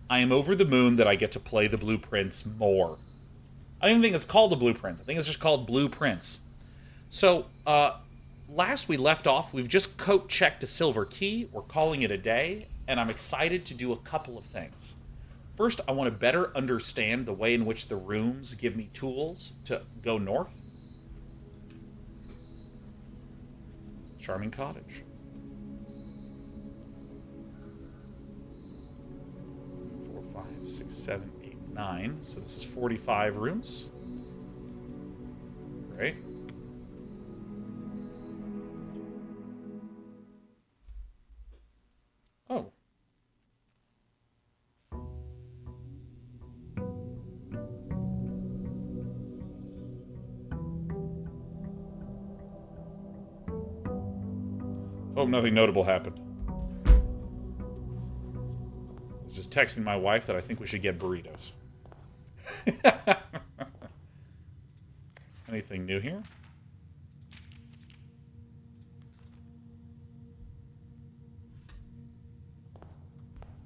I am over the moon that I get to play the blueprints more. I don't even think it's called the blueprints. I think it's just called blueprints. So, last we left off, we've just coat checked a silver key. We're calling it a day, and I'm excited to do a couple of things. First, I want to better understand the way in which the rooms give me tools to go north. Charming cottage. 4, 5, 6, 7, 8, 9. So this is 45 rooms. Great. Oh. Hope nothing notable happened. I was just texting my wife that I think we should get burritos. Anything new here?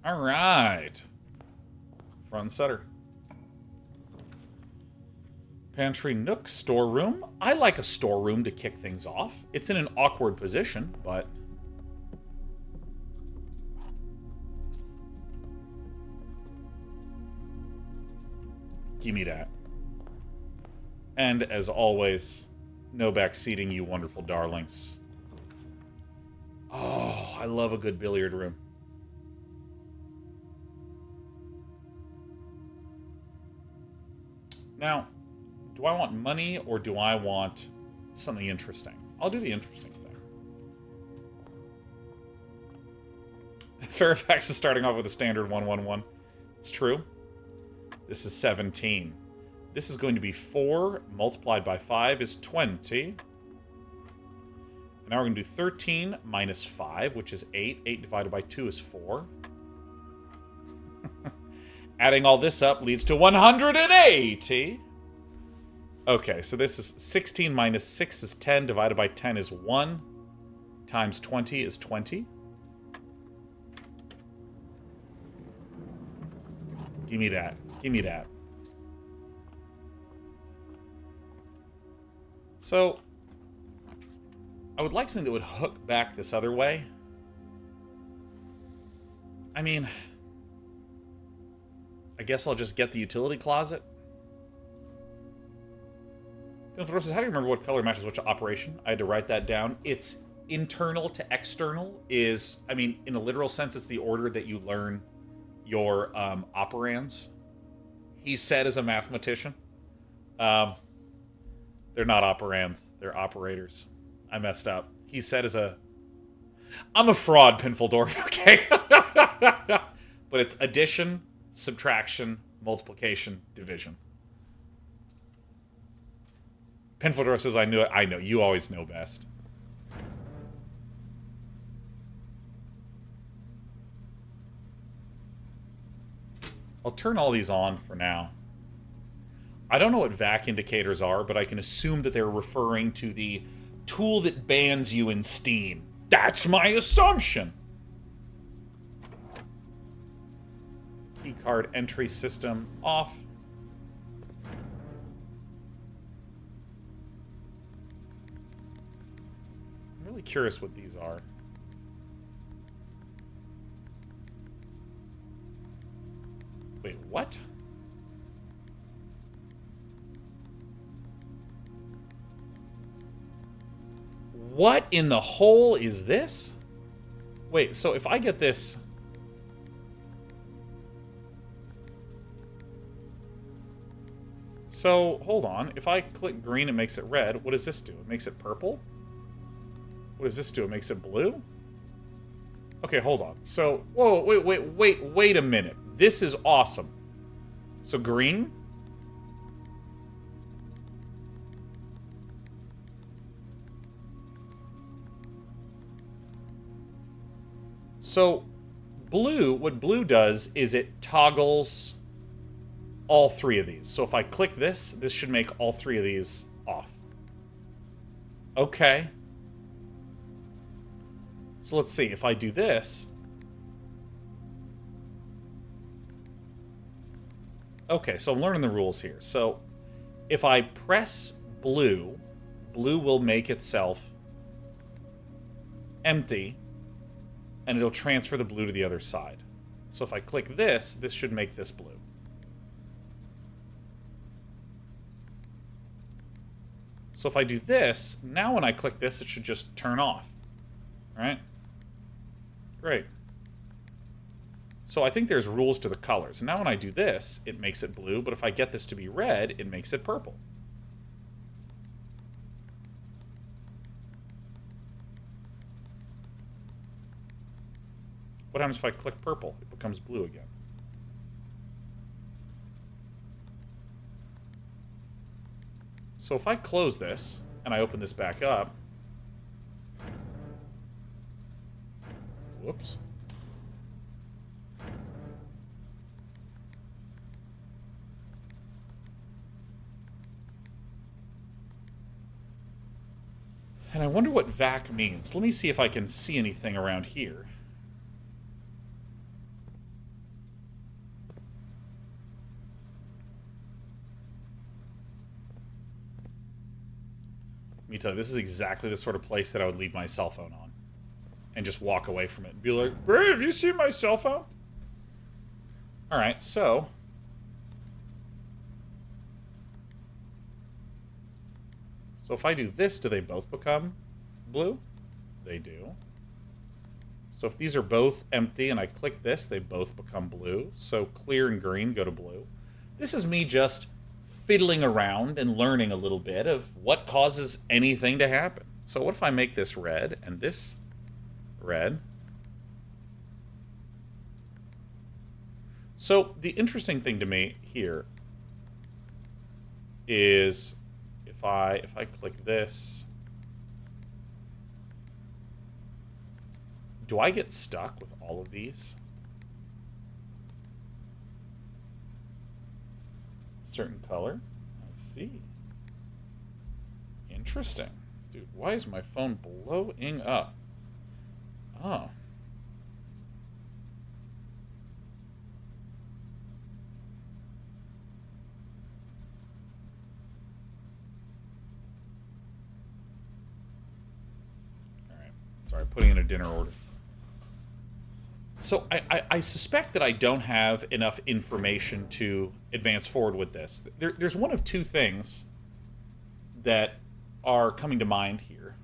All right. Front center. Pantry nook, storeroom. I like a storeroom to kick things off. It's in an awkward position, but... give me that. And as always, no backseating, you wonderful darlings. Oh, I love a good billiard room. Now, do I want money or do I want something interesting? I'll do the interesting thing. Fairfax is starting off with a standard 111. It's true. This is 17. This is going to be 4 multiplied by 5 is 20. And now we're going to do 13 minus 5, which is 8. 8 divided by 2 is 4. Adding all this up leads to 180. Okay, so this is 16 minus 6 is 10, divided by 10 is 1, times 20 is 20. Give me that. Give me that. So, I would like something that would hook back this other way. I mean, I guess I'll just get the utility closet. How do you remember what color matches which operation? I had to write that down. It's internal to external is, I mean, in a literal sense, it's the order that you learn your operands. He said as a mathematician. They're not operands. They're operators. I messed up. He said as a... I'm a fraud, Pinfeldorf, okay? But it's addition, subtraction, multiplication, division. Pinfeldorf says, I knew it. I know. You always know best. I'll turn all these on for now. I don't know what vac indicators are, but I can assume that they're referring to the tool that bans you in Steam. That's my assumption! Keycard entry system off. I'm really curious what these are. Wait, what? What in the hole is this? Wait, so if I get this... So, hold on. If I click green, it makes it red. What does this do? It makes it purple? What does this do? It makes it blue? Okay, hold on. So, whoa, wait a minute. This is awesome. So, green? So, blue, what blue does is it toggles all 3 of these. So if I click this, this should make all 3 of these off. Okay. So let's see. If I do this... Okay, so I'm learning the rules here. So if I press blue, blue will make itself empty, and it'll transfer the blue to the other side. So if I click this, this should make this blue. So if I do this, now when I click this, it should just turn off. All right? Great. So I think there's rules to the colors. And now when I do this, it makes it blue, but if I get this to be red, it makes it purple. What happens if I click purple? It becomes blue again. So if I close this, and I open this back up... Whoops. And I wonder what vac means. Let me see if I can see anything around here. Let me tell you, this is exactly the sort of place that I would leave my cell phone on. And just walk away from it and be like, "Hey, have you seen my cell phone?" Alright, so... So if I do this, do they both become blue? They do. So if these are both empty and I click this, they both become blue. So clear and green go to blue. This is me just fiddling around and learning a little bit of what causes anything to happen. So what if I make this red and this red? So the interesting thing to me here is if I click this, do I get stuck with all of these? Certain color? I see. Interesting. Dude, why is my phone blowing up? Oh. Alright. Sorry, putting in a dinner order. So I suspect that I don't have enough information to advance forward with this. There's one of two things that are coming to mind here.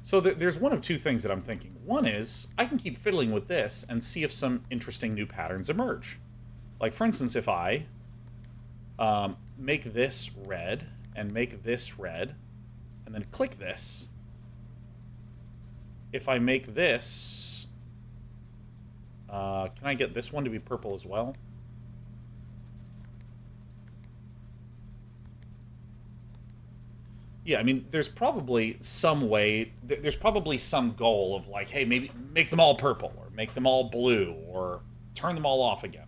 So there's one of two things that I'm thinking. One is, I can keep fiddling with this and see if some interesting new patterns emerge. Like, for instance, if I make this red and make this red, and then click this, if I make this... can I get this one to be purple as well? Yeah, I mean, there's probably some way, there's probably some goal of like, hey, maybe make them all purple, or make them all blue, or turn them all off again.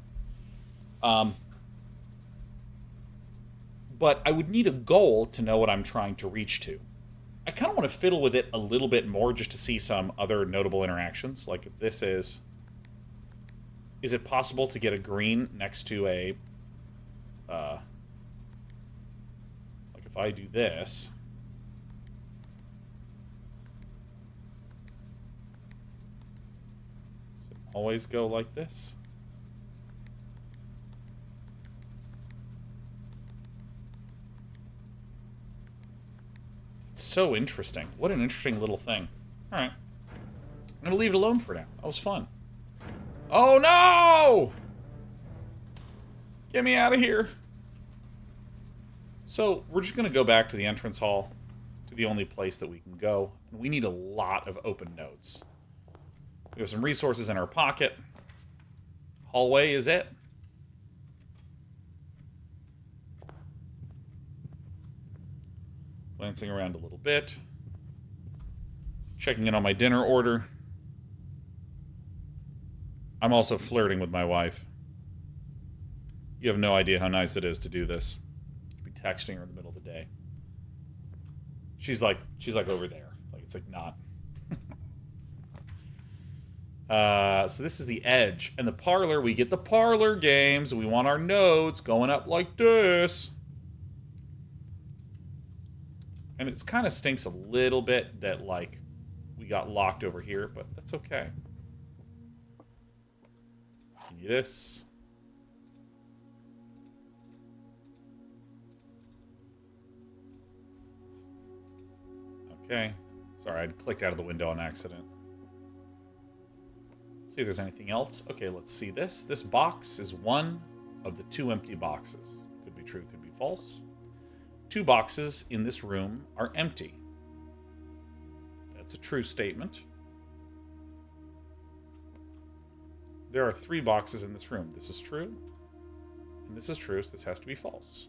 But I would need a goal to know what I'm trying to reach to. I kind of want to fiddle with it a little bit more just to see some other notable interactions. Like if this is it possible to get a green next to a, like if I do this... always go like this? It's so interesting. What an interesting little thing. Alright. I'm gonna leave it alone for now. That was fun. Oh no! Get me out of here. So, we're just gonna go back to the entrance hall, to the only place that we can go. And we need a lot of open nodes. We have some resources in our pocket. Hallway is it. Glancing around a little bit. Checking in on my dinner order. I'm also flirting with my wife. You have no idea how nice it is to do this. To be texting her in the middle of the day. She's like over there. Like, it's like not. So this is the edge. And the parlor, we get the parlor games. We want our notes going up like this. And it kind of stinks a little bit that, like, we got locked over here, but that's okay. Give you this. Okay. Sorry, I clicked out of the window on accident. See if there's anything else. Okay, let's see this. This box is one of the 2 empty boxes. Could be true, could be false. 2 boxes in this room are empty. That's a true statement. There are 3 boxes in this room. This is true. And this is true, so this has to be false.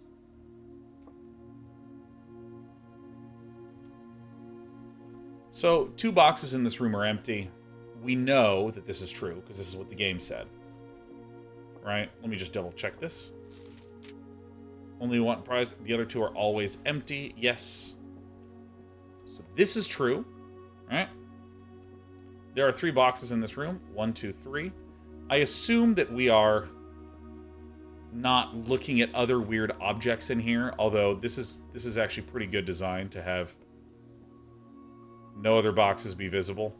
So, 2 boxes in this room are empty. We know that this is true, because this is what the game said. Right? Let me just double check this. Only 1 prize. The other 2 are always empty. Yes. So this is true. Right? There are 3 boxes in this room. 1, 2, 3. I assume that we are not looking at other weird objects in here, although this is actually pretty good design to have no other boxes be visible.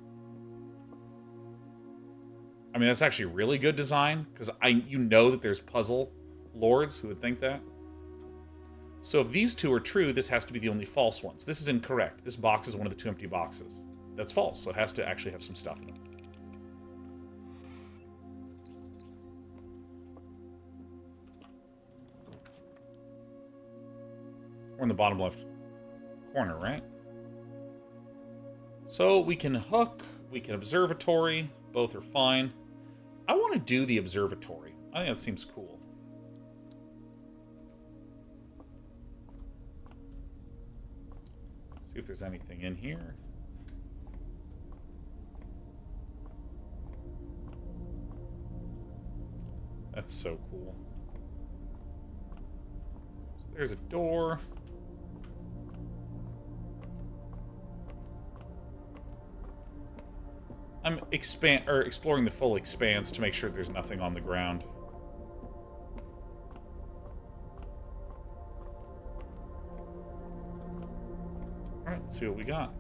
I mean, that's actually really good design, because you know that there's puzzle lords who would think that. So if these 2 are true, this has to be the only false ones. This is incorrect. This box is one of the 2 empty boxes. That's false, so it has to actually have some stuff in it. We're in the bottom left corner, right? So we can hook, we can observatory, both are fine. I want to do the observatory. I think that seems cool. See if there's anything in here. That's so cool. So there's a door. I'm exploring the full expanse to make sure there's nothing on the ground. Alright, let's see what we got.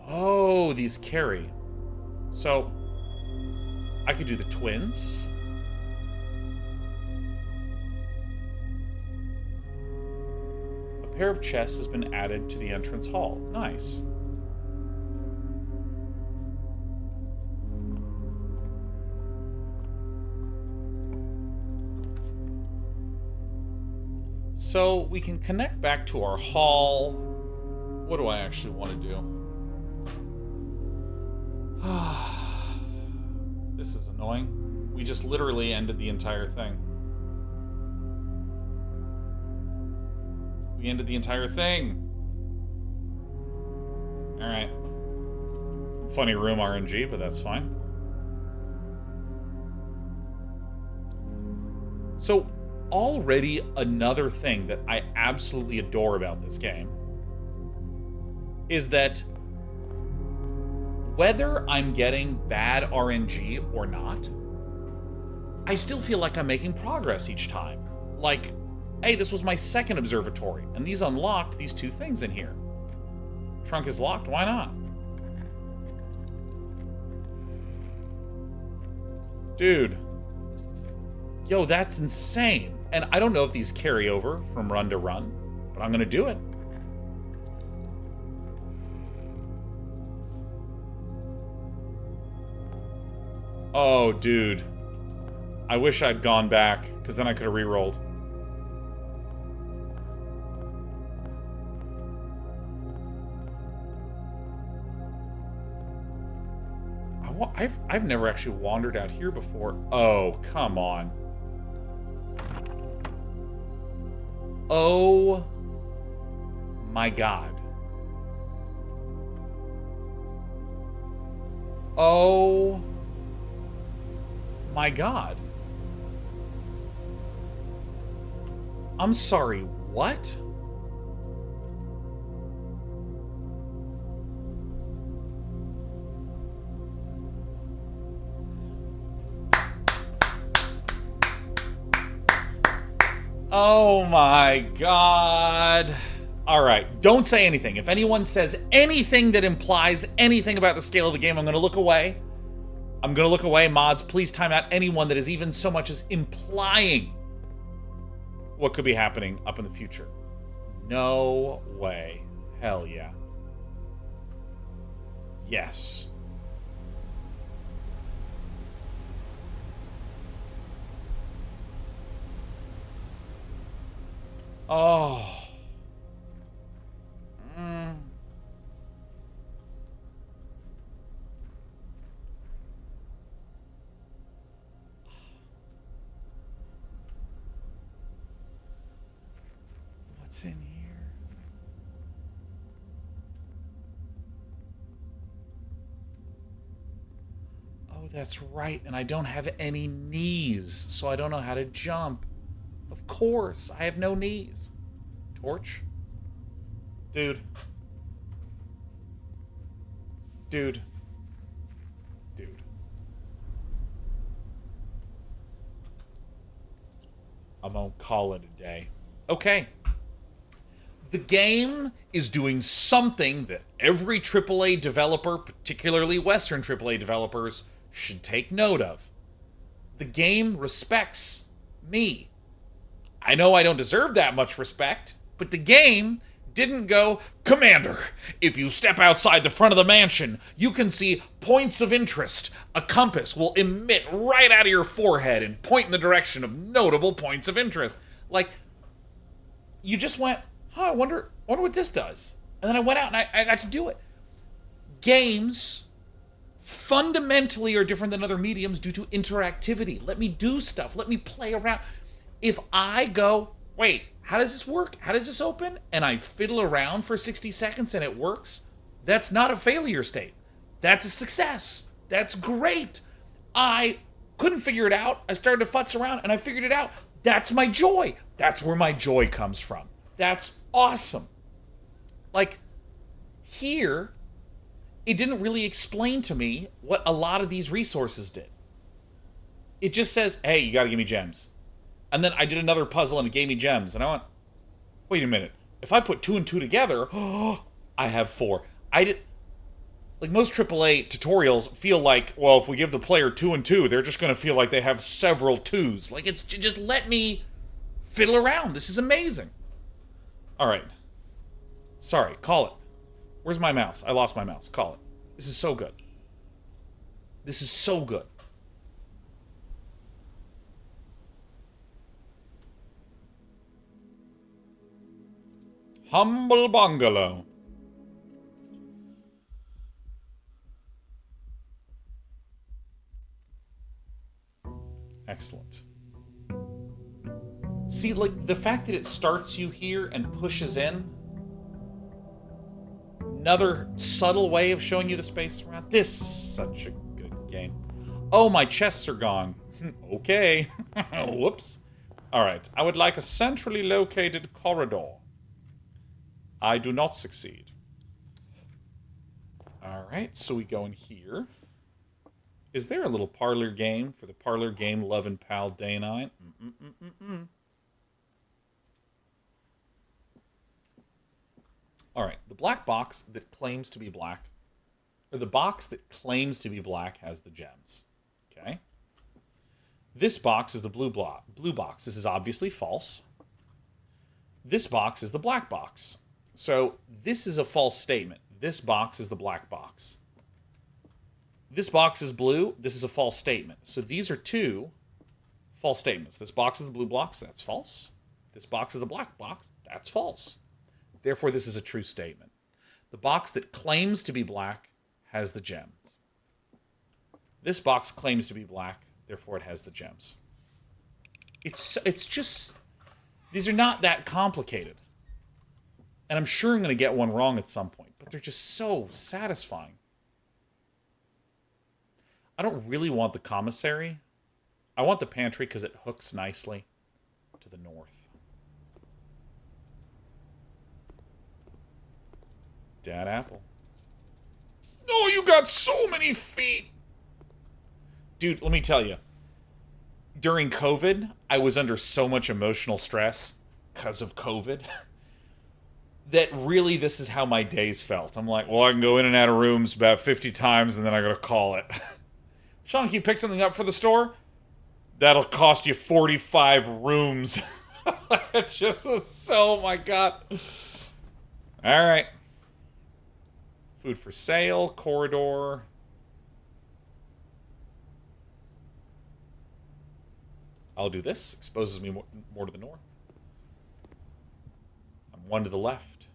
Oh, these carry. So, I could do the twins. A pair of chests has been added to the entrance hall. Nice. So we can connect back to our hall. What do I actually want to do? This is annoying. We just literally ended the entire thing. We ended the entire thing. Alright. Some funny room RNG, but that's fine. So, already another thing that I absolutely adore about this game is that whether I'm getting bad RNG or not, I still feel like I'm making progress each time. Like, hey, this was my 2nd observatory, and these unlocked these 2 things in here. Trunk is locked, why not? Dude. Yo, that's insane. And I don't know if these carry over from run to run, but I'm gonna do it. Oh, dude. I wish I'd gone back, because then I could have re-rolled. I've never actually wandered out here before. Oh, come on. Oh my God. Oh my God. I'm sorry, what? Oh my God. All right, don't say anything. If anyone says anything that implies anything about the scale of the game, I'm going to look away. I'm going to look away. Mods, please time out anyone that is even so much as implying what could be happening up in the future. No way. Hell yeah. Yes. Oh. What's in here? Oh, that's right. And I don't have any knees, so I don't know how to jump. Of course, I have no knees. Torch? Dude. Dude. Dude. I'm gonna call it a day. Okay. The game is doing something that every AAA developer, particularly Western AAA developers, should take note of. The game respects me. I know I don't deserve that much respect, but the game didn't go, Commander, if you step outside the front of the mansion, you can see points of interest. A compass will emit right out of your forehead and point in the direction of notable points of interest. Like, you just went, huh, I wonder what this does. And then I went out and I got to do it. Games fundamentally are different than other mediums due to interactivity. Let me do stuff. Let me play around. If I go, wait, how does this work? How does this open? And I fiddle around for 60 seconds and it works, that's not a failure state. That's a success. That's great. I couldn't figure it out. I started to futz around and I figured it out. That's my joy. That's where my joy comes from. That's awesome. Like, here, it didn't really explain to me what a lot of these resources did. It just says, hey, you gotta give me gems. And then I did another puzzle and it gave me gems. And I went, wait a minute. If I put 2 and 2 together, I have 4. Like, most AAA tutorials feel like, well, if we give the player 2 and 2, they're just going to feel like they have several 2s. Like, it's just let me fiddle around. This is amazing. All right. Sorry, call it. Where's my mouse? I lost my mouse. Call it. This is so good. This is so good. Humble bungalow. Excellent. See, like, the fact that it starts you here and pushes in, another subtle way of showing you the space around. This is such a good game. Oh, my chests are gone. Okay. Whoops. All right. I would like a centrally located corridor. I do not succeed. All right, so we go in here. Is there a little parlor game for the parlor game loving pal Day9? All right, the black box that claims to be black, or the box that claims to be black has the gems. Okay. This box is the blue box. This is obviously false. This box is the black box. So this is a false statement. This box is the black box. This box is blue. This is a false statement. So these are 2 false statements. This box is the blue box. That's false. This box is the black box. That's false. Therefore, this is a true statement. The box that claims to be black has the gems. This box claims to be black. Therefore, it has the gems. It's just... These are not that complicated. And I'm sure I'm going to get one wrong at some point, but they're just so satisfying. I don't really want the commissary. I want the pantry because it hooks nicely to the north. Dad apple. Oh, you got so many feet! Dude, let me tell you. During COVID, I was under so much emotional stress because of COVID that really this is how my days felt. I'm like, well, I can go in and out of rooms about 50 times and then I gotta call it. Sean, can you pick something up for the store? That'll cost you 45 rooms. It just was so, oh my God. All right. Food for sale, corridor. I'll do this. Exposes me more to the north. I'm 1 to the left.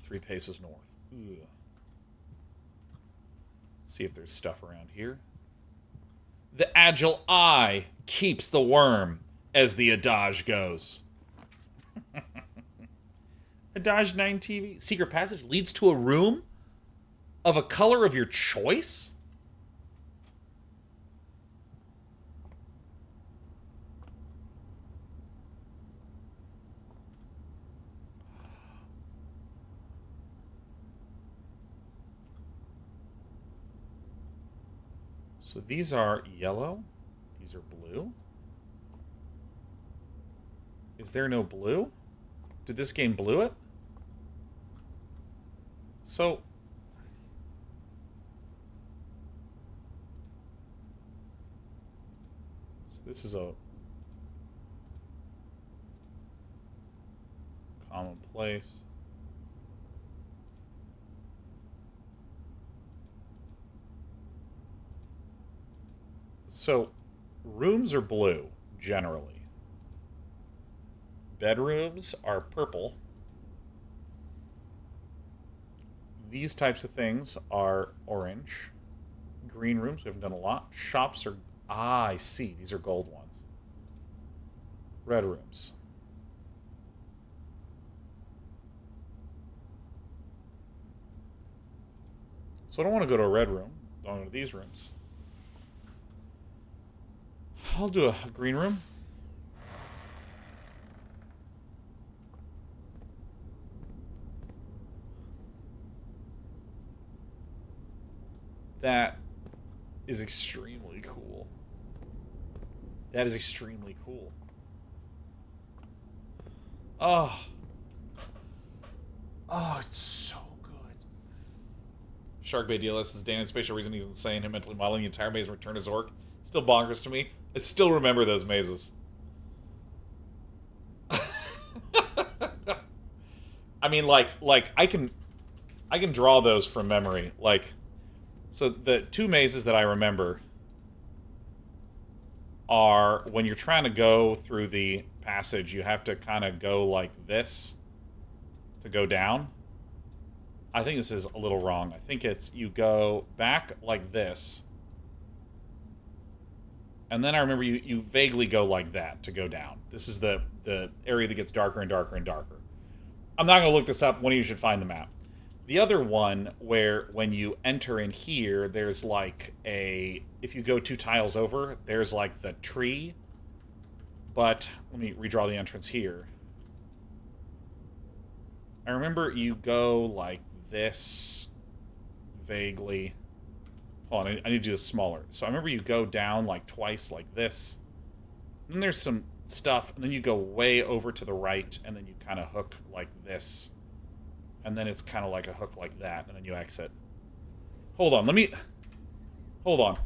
3 paces north. Ugh. See if there's stuff around here. The agile eye keeps the worm, as the adage goes. Adage 9 TV. Secret passage leads to a room of a color of your choice? So these are yellow. These are blue. Is there no blue? Did this game blue it? So this is a common place. So rooms are blue, generally. Bedrooms are purple. These types of things are orange. Green rooms, we haven't done a lot. Shops are... Ah, I see. These are gold ones. Red rooms. So I don't want to go to a red room. I want to go to these rooms. I'll do a green room. That is extremely cool. That is extremely cool. Oh. Oh, it's so good. Shark Bay DLS is Day9 spatial reason he's insane. Him mentally modeling the entire maze and return as Orc. Still bonkers to me. I still remember those mazes. I mean, like I can draw those from memory. Like, so the 2 mazes that I remember are when you're trying to go through the passage, you have to kind of go like this to go down. I think this is a little wrong. I think it's you go back like this. And then I remember you vaguely go like that to go down. This is the area that gets darker and darker and darker. I'm not going to look this up. One of you should find the map. The other one, where when you enter in here, there's like a... If you go 2 tiles over, there's like the tree. But let me redraw the entrance here. I remember you go like this vaguely... Hold on, I need to do this smaller. So I remember you go down like twice like this. Then there's some stuff, and then you go way over to the right, and then you kind of hook like this. And then it's kind of like a hook like that, and then you exit. Hold on, Hold on.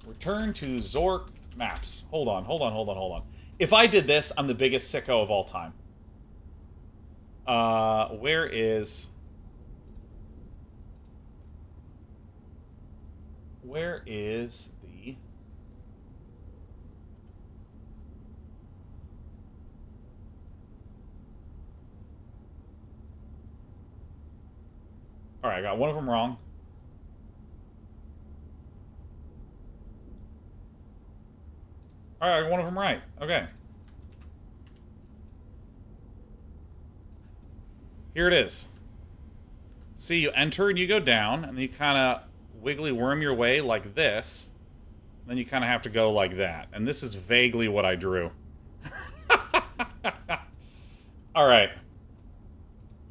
Return to Zork maps. Hold on. If I did this, I'm the biggest sicko of all time. Where is the... Alright, I got one of them wrong. Alright, I got one of them right. Okay. Here it is. See, you enter and you go down, and then you kind of wiggly worm your way like this. Then you kind of have to go like that. And this is vaguely what I drew. Alright.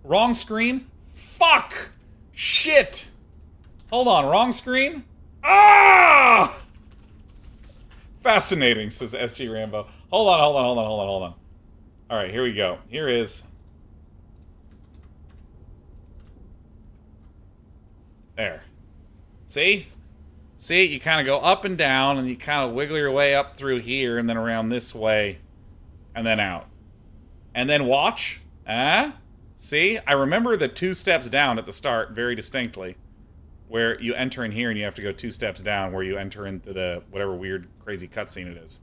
Wrong screen? Fuck! Shit! Hold on, wrong screen? Ah! Fascinating, says SG Rambo. Hold on. Alright, here we go. Here is... There. See? See, you kind of go up and down, and you kind of wiggle your way up through here, and then around this way, and then out. And then watch. See? I remember the 2 steps down at the start very distinctly, where you enter in here, and you have to go 2 steps down, where you enter into the whatever weird, crazy cutscene it is.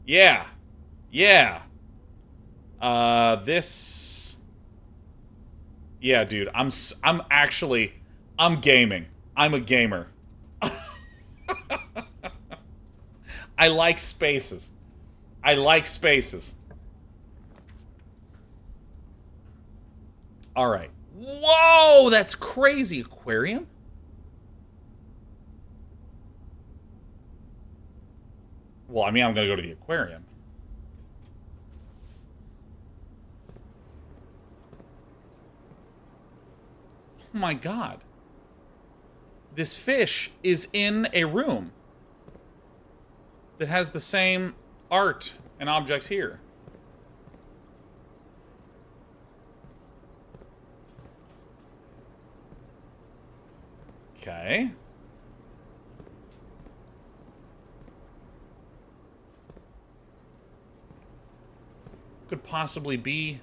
Yeah. Yeah. This... Yeah, dude, I'm gaming. I'm a gamer. I like spaces. I like spaces. All right. Whoa, that's crazy. Aquarium? Well, I mean, I'm going to go to the aquarium. Oh my god. This fish is in a room that has the same art and objects here. Okay. Could possibly be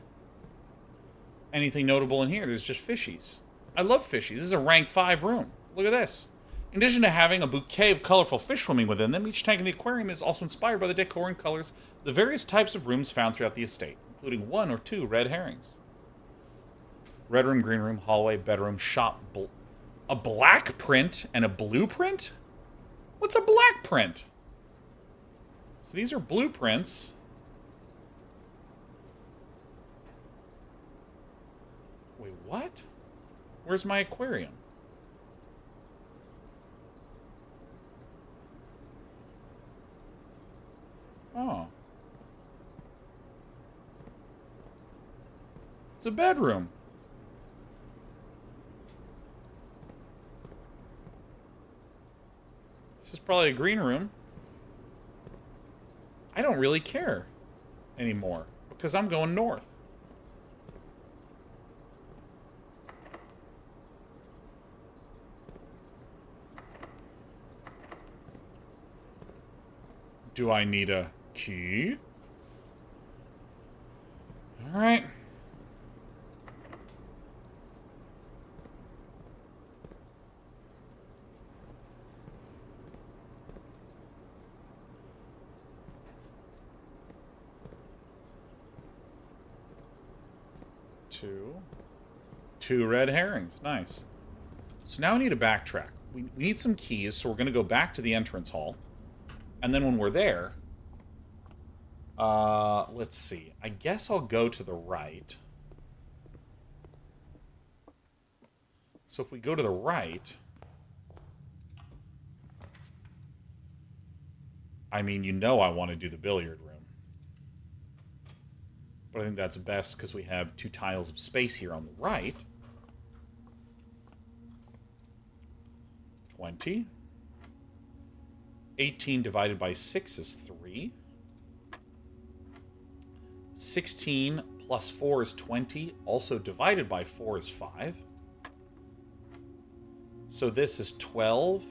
anything notable in here. There's just fishies. I love fishies. This is a rank 5 room. Look at this. In addition to having a bouquet of colorful fish swimming within them, each tank in the aquarium is also inspired by the decor and colors of the various types of rooms found throughout the estate, including 1 or 2 red herrings. Red room, green room, hallway, bedroom, shop, a black print and a blueprint? What's a black print? So these are blueprints. Wait, what? Where's my aquarium? Oh. It's a bedroom. This is probably a green room. I don't really care anymore because I'm going north. Do I need a key? All right. Two red herrings. Nice. So now we need to backtrack. We need some keys, so we're going to go back to the entrance hall. And then when we're there, let's see. I guess I'll go to the right. So if we go to the right, I mean, you know I want to do the billiard room. But I think that's best because we have 2 tiles of space here on the right. 20. 18 divided by 6 is 3. 16 plus 4 is 20. Also divided by 4 is 5. So this is 12.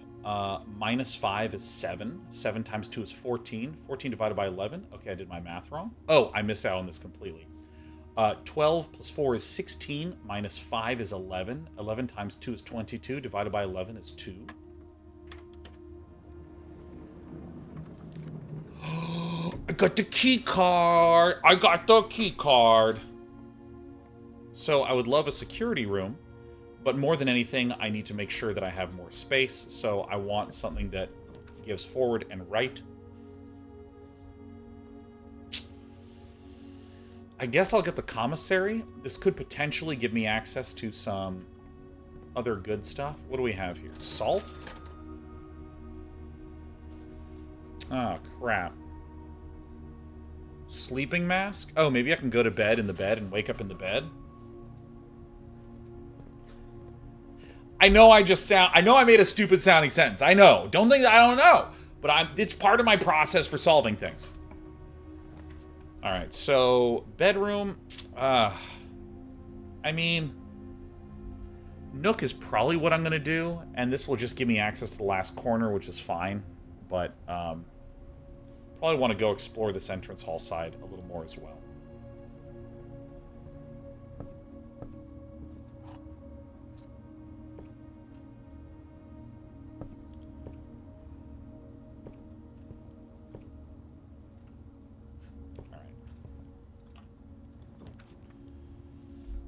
Minus 5 is 7. 7 times 2 is 14. 14 divided by 11. Okay, I did my math wrong. Oh, I missed out on this completely. 12 plus 4 is 16. Minus 5 is 11. 11 times 2 is 22. Divided by 11 is 2. I got the key card. I got the key card. So I would love a security room, but more than anything, I need to make sure that I have more space. So I want something that gives forward and right. I guess I'll get the commissary. This could potentially give me access to some other good stuff. What do we have here? Salt? Oh, crap. Sleeping mask? Oh, maybe I can go to bed in the bed and wake up in the bed? I know I made a stupid sounding sentence. I know. Don't think that I don't know. But it's part of my process for solving things. Alright, so bedroom. I mean, Nook is probably what I'm going to do. And this will just give me access to the last corner, which is fine. But probably want to go explore this entrance hall side a little more as well.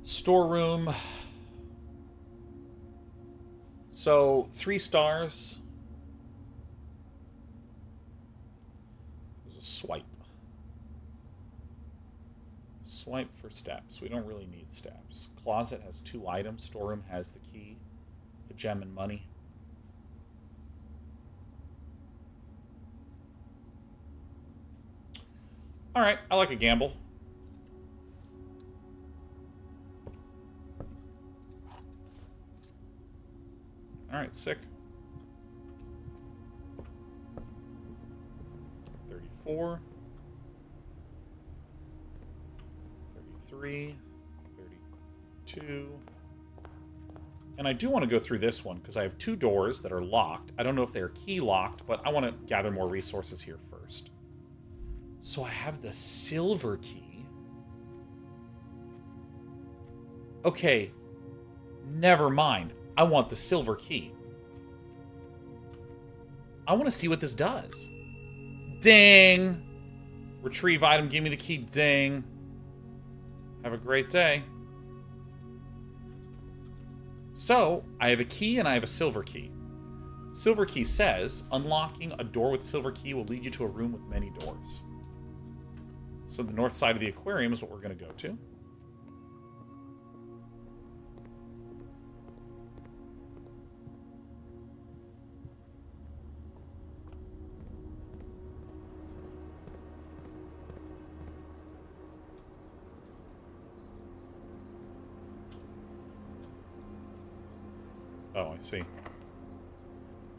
Storeroom. So 3 stars. There's a swipe. Swipe for steps. We don't really need steps. Closet has 2 items. Storeroom has the key, a gem, and money. All right, I like a gamble. Alright, sick. 34. 33. 32. And I do want to go through this one, because I have 2 doors that are locked. I don't know if they're key locked, but I want to gather more resources here first. So I have the silver key. Okay. Never mind. I want the silver key. I want to see what this does. Ding! Retrieve item, give me the key, ding. Have a great day. So, I have a key and I have a silver key. Silver key says, unlocking a door with silver key will lead you to a room with many doors. So the north side of the aquarium is what we're going to go to. Oh, I see.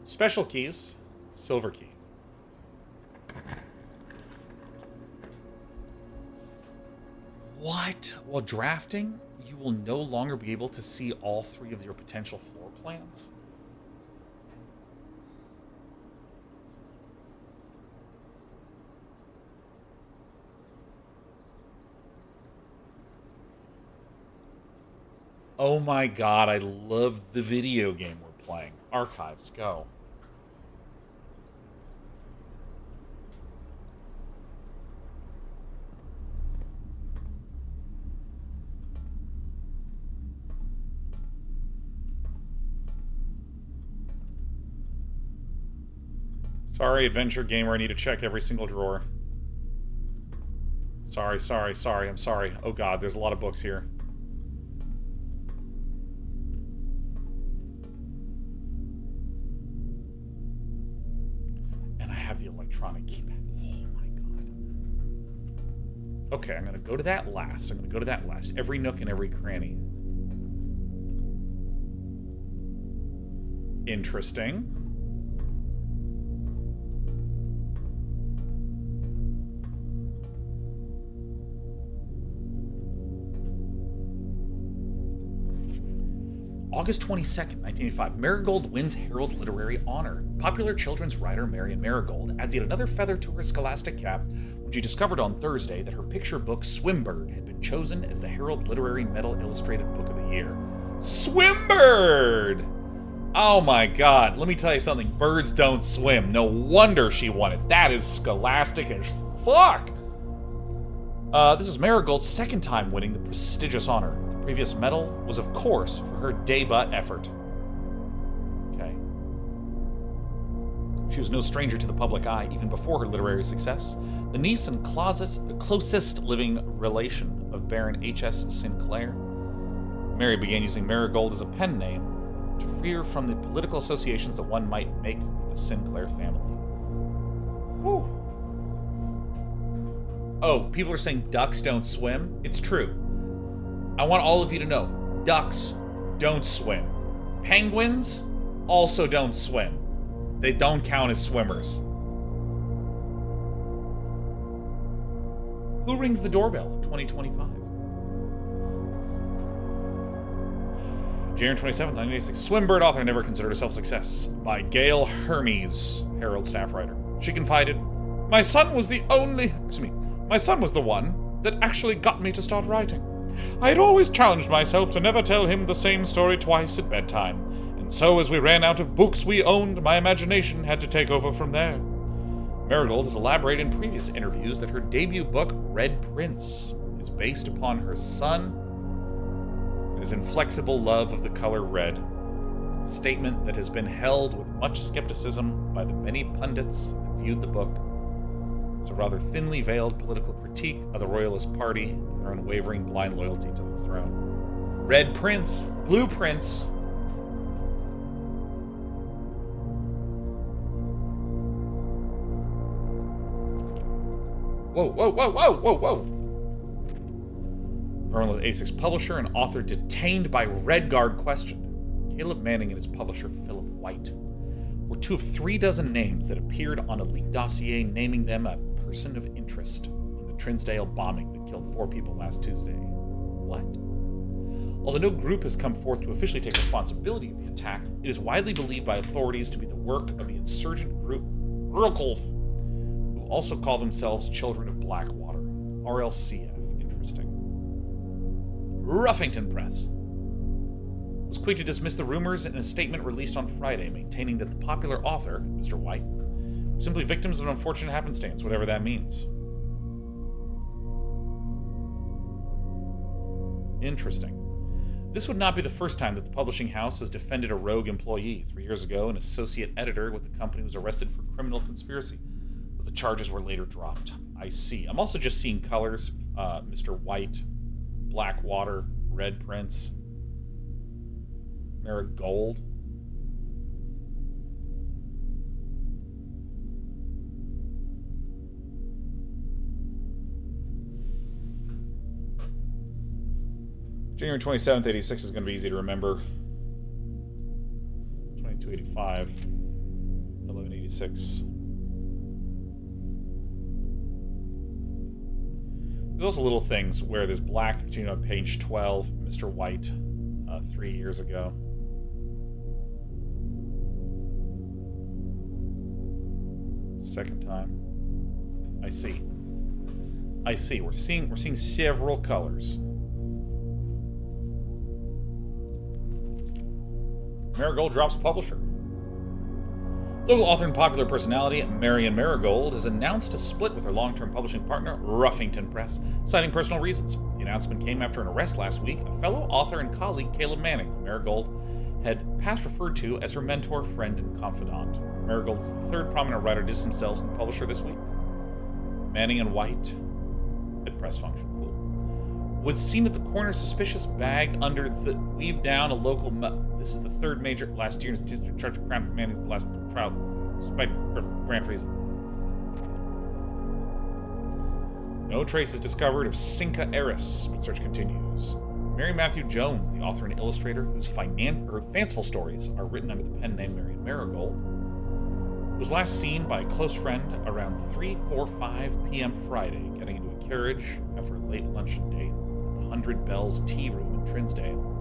Special keys, silver key. What? While drafting, you will no longer be able to see all 3 of your potential floor plans? Oh my god, I love the video game we're playing. Archives, go. Sorry, adventure gamer, I need to check every single drawer. Sorry, I'm sorry. Oh god, there's a lot of books here. The electronic keypad. Oh my god. Okay, I'm gonna go to that last. Every nook and every cranny. Interesting. August 22nd, 1985, Marigold wins Herald Literary Honor. Popular children's writer Marion Marigold adds yet another feather to her scholastic cap when she discovered on Thursday that her picture book Swimbird had been chosen as the Herald Literary Metal Illustrated Book of the Year. Swimbird! Oh my god, let me tell you something. Birds don't swim. No wonder she won it. That is scholastic as fuck! This is Marigold's 2nd time winning the prestigious honor. Previous medal was, of course, for her debut effort. Okay. She was no stranger to the public eye, even before her literary success. The niece and closest living relation of Baron H.S. Sinclair, Mary began using Marigold as a pen name to free her from the political associations that one might make with the Sinclair family. Whew. Oh, people are saying ducks don't swim? It's true. I want all of you to know, ducks don't swim. Penguins also don't swim. They don't count as swimmers. Who rings the doorbell in 2025? January 27th, 1986. Swimbird author never considered herself a success. By Gail Hermes, Herald staff writer. She confided, My son was the one that actually got me to start writing. I had always challenged myself to never tell him the same story twice at bedtime, and so as we ran out of books we owned, my imagination had to take over from there. Marigold has elaborated in previous interviews that her debut book, Red Prince, is based upon her son and his inflexible love of the color red, a statement that has been held with much skepticism by the many pundits that viewed the book as a rather thinly veiled political critique of the Royalist Party and their unwavering blind loyalty to the throne. Red Prince, Blue Prince. Whoa, whoa, whoa, whoa, whoa, whoa. Journalist A6 publisher and author detained by Red Guard questioned. Caleb Manning and his publisher Philip White were 2 of 3 dozen names that appeared on a leaked dossier naming them a person of interest in the Trinsdale bombing that killed 4 people last Tuesday. What? Although no group has come forth to officially take responsibility of the attack, it is widely believed by authorities to be the work of the insurgent group Rurkolf, who also call themselves Children of Blackwater, RLCF. Interesting. Ruffington Press was quick to dismiss the rumors in a statement released on Friday, maintaining that the popular author, Mr. White, were simply victims of an unfortunate happenstance, whatever that means. Interesting. This would not be the first time that the publishing house has defended a rogue employee. 3 years ago, an associate editor with the company was arrested for criminal conspiracy, but the charges were later dropped. I see. I'm also just seeing colors. Mr. White, Blackwater, Red Prince, Marigold. January 27th, 86 is going to be easy to remember. 2285, 1186. There's also little things where there's black continuing on page 12, Mr. White, 3 years ago. Second time. I see. We're seeing several colors. Marigold drops publisher. Local author and popular personality Marion Marigold has announced a split with her long-term publishing partner, Ruffington Press, citing personal reasons. The announcement came after an arrest last week of fellow author and colleague Caleb Manning, who Marigold had past referred to as her mentor, friend, and confidant. Marigold is the 3rd prominent writer to distance themselves from the publisher this week. Manning and White at press function. Cool. Was seen at the corner suspicious bag under the weave down a local. This is the 3rd major last year in his charge of Crown Manning's last trial, despite grand reason. No traces discovered of Cinca Eris, but search continues. Mary Matthew Jones, the author and illustrator whose fanciful stories are written under the pen name Marion Marigold, was last seen by a close friend around 3:45 p.m. Friday, getting into a carriage after a late luncheon date at the 100 Bells Tea Room in Trinsdale.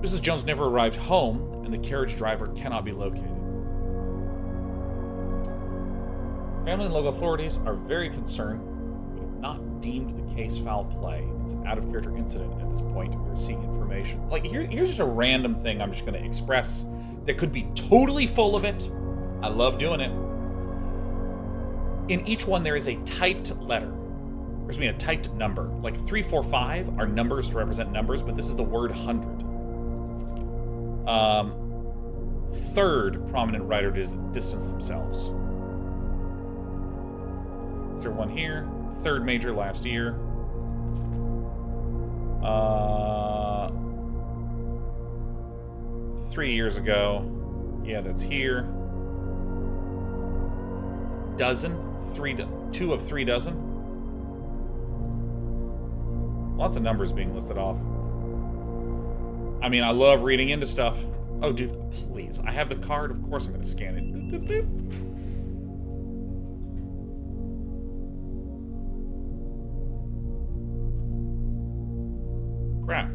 Mrs. Jones never arrived home, and the carriage driver cannot be located. Family and local authorities are very concerned, but have not deemed the case foul play. It's an out-of-character incident at this point. We're seeing information. Like, here's just a random thing I'm just going to express that could be totally full of it. I love doing it. In each one, there is a typed letter. There's a typed number. Like 345 are numbers to represent numbers, but this is the word 100. 3rd prominent writer to distance themselves. Is there one here? 3rd major last year. 3 years ago. Yeah, that's here. Dozen. 2 of 3 dozen. Lots of numbers being listed off. I mean, I love reading into stuff. Oh, dude, please. I have the card. Of course I'm going to scan it. Boop, boop, boop. Crap.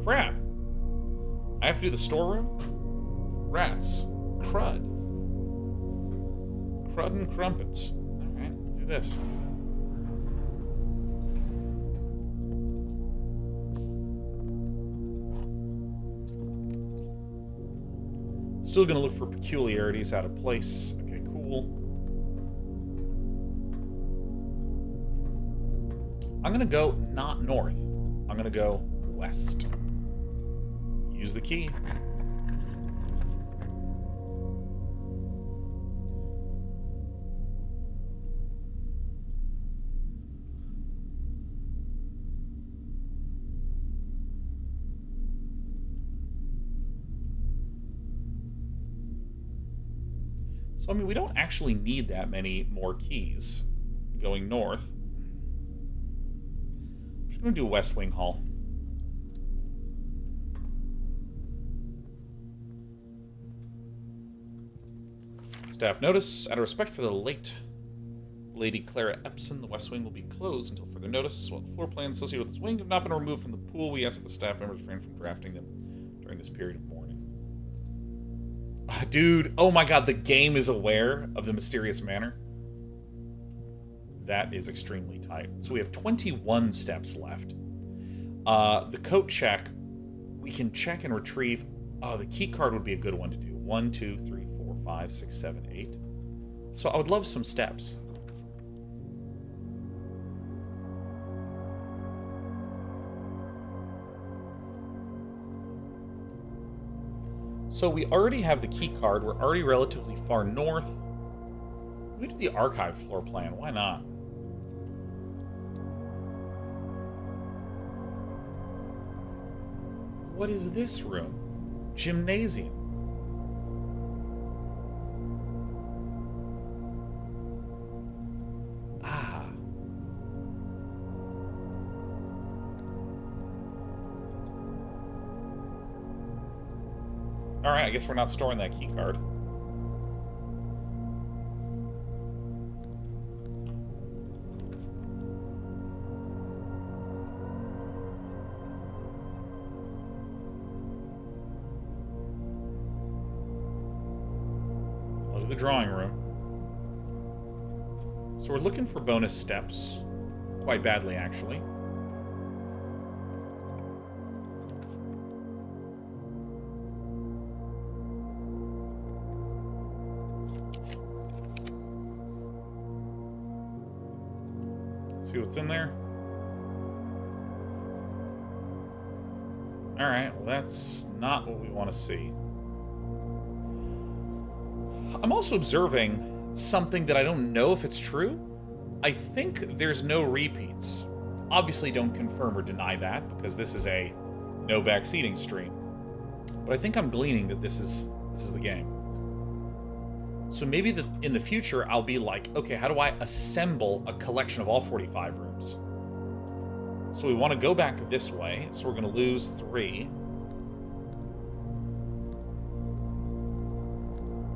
Crap. I have to do the storeroom? Rats. Crud. Crud and crumpets. Alright, do this. Still gonna look for peculiarities out of place. Okay, cool. I'm gonna go not north. I'm gonna go west. Use the key. So, I mean, we don't actually need that many more keys going north. I'm just going to do West Wing Hall. Staff notice, out of respect for the late Lady Clara Epson, the West Wing will be closed until further notice. While the floor plans associated with this wing have not been removed from the pool, we ask that the staff members refrain from drafting them during this period of mourning. Dude, oh my god, the game is aware of the mysterious manor. That is extremely tight. So we have 21 steps left. The coat check, we can check and retrieve. Oh, the key card would be a good one to do. 1, 2, 3, 4, 5, 6, 7, 8. So I would love some steps. So we already have the key card. We're already relatively far north. We do the archive floor plan. Why not? What is this room? Gymnasium. Ah. Alright, I guess we're not storing that key card. Look at the drawing room. So we're looking for bonus steps. Quite badly, actually. See what's in there. Alright, well that's not what we want to see. I'm also observing something that I don't know if it's true. I think there's no repeats. Obviously don't confirm or deny that, because this is a no backseating stream. But I think I'm gleaning that this is the game. So maybe in the future, I'll be like, okay, how do I assemble a collection of all 45 rooms? So we want to go back this way, so we're going to lose 3.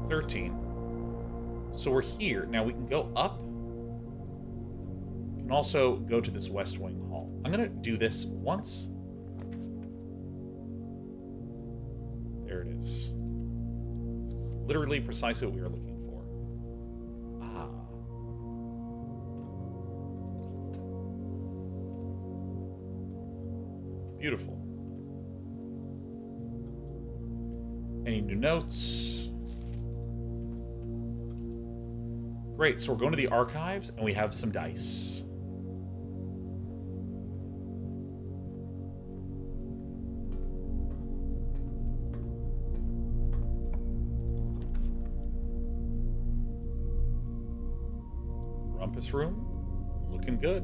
13. So we're here. Now we can go up. We can also go to this West Wing Hall. I'm going to do this once. There it is. Literally precisely what we are looking for. Ah. Beautiful. Any new notes? Great, so we're going to the archives, and we have some dice. Rumpus room, looking good.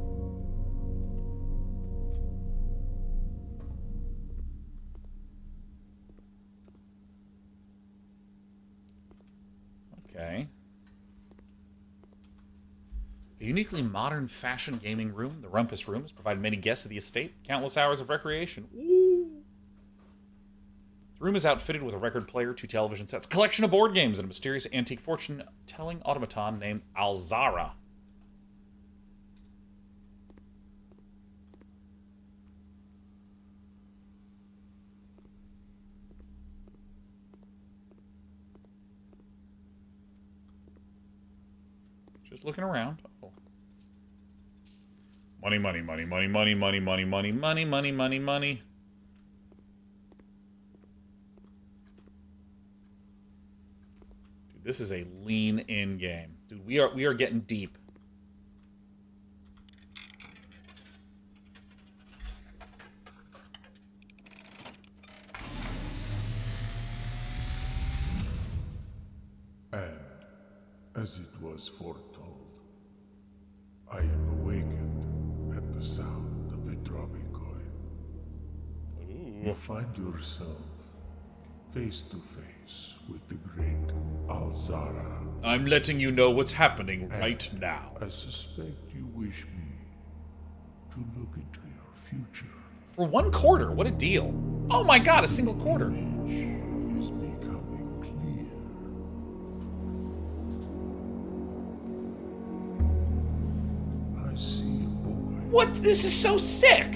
Okay. A uniquely modern fashion gaming room, the Rumpus Room, has provided many guests of the estate countless hours of recreation. Ooh. The room is outfitted with a record player, 2 television sets, collection of board games, and a mysterious antique fortune-telling automaton named Alzara. Just looking around. Oh. Money, money, money, money, money, money, money, money, money, money, money, money. Dude, this is a lean-in game. Dude, we are getting deep. And as it was foretold, I am awakened at the sound of a dropping coin. You find yourself face to face with the great Alzara. I'm letting you know what's happening right now. I suspect you wish me to look into your future. For 1 quarter, what a deal. Oh my god, a single quarter. Image is becoming clear. I see a boy. What? This is so sick.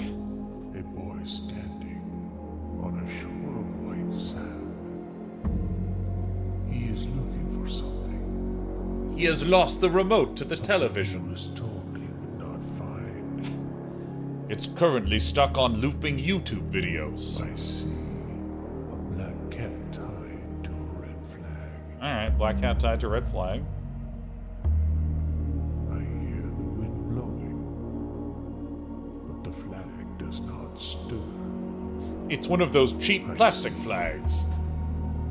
A boy standing on a shore of white sand. He is looking for something. He has lost the remote to the Something television. He was told he would not find. It's currently stuck on looping YouTube videos. I see a black cat tied to a red flag. Alright, black cat tied to red flag. I hear the wind blowing, but the flag does not stir. It's one of those cheap plastic flags.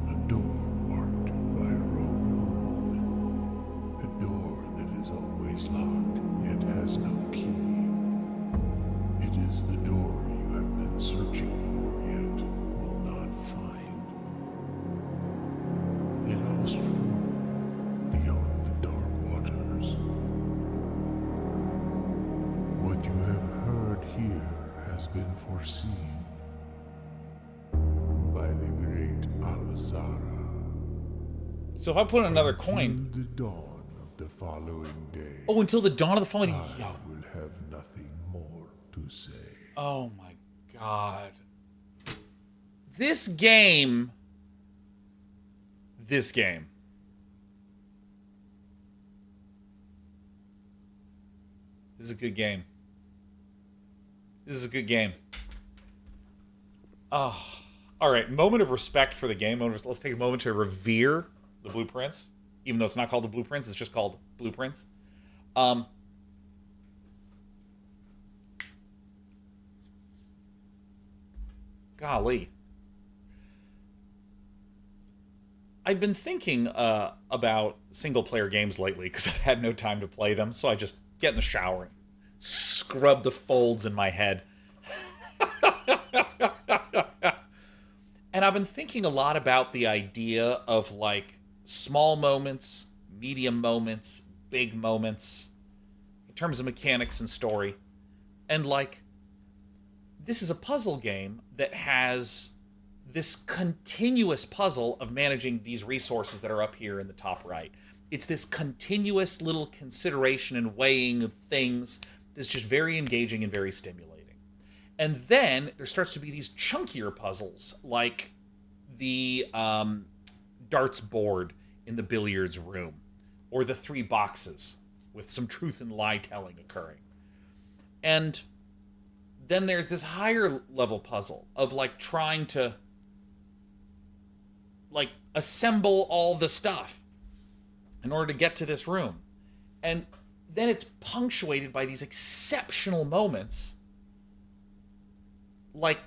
A door marked by a rogue moon. A door that is always locked, yet has no key. It is the door you have been searching for, yet will not find. A lost room beyond the dark waters. What you have heard here has been foreseen by the great Alzara. So if I put in another coin... Till the dawn of the following day. Oh, until the dawn of the following... I Yo. will have nothing more to say. Oh my god. This game... This game. This is a good game. This is a good game. Oh. Alright, moment of respect for the game. Let's take a moment to revere the blueprints. Even though it's not called the blueprints, it's just called blueprints. Golly. I've been thinking about single-player games lately because I've had no time to play them, so I just get in the shower and scrub the folds in my head. And I've been thinking a lot about the idea of, like, small moments, medium moments, big moments, in terms of mechanics and story. And, like, this is a puzzle game that has this continuous puzzle of managing these resources that are up here in the top right. It's this continuous little consideration and weighing of things that's just very engaging and very stimulating. And then there starts to be these chunkier puzzles, like the darts board in the billiards room, or the 3 boxes with some truth and lie telling occurring. And then there's this higher level puzzle of, like, trying to, like, assemble all the stuff in order to get to this room. And then it's punctuated by these exceptional moments, like,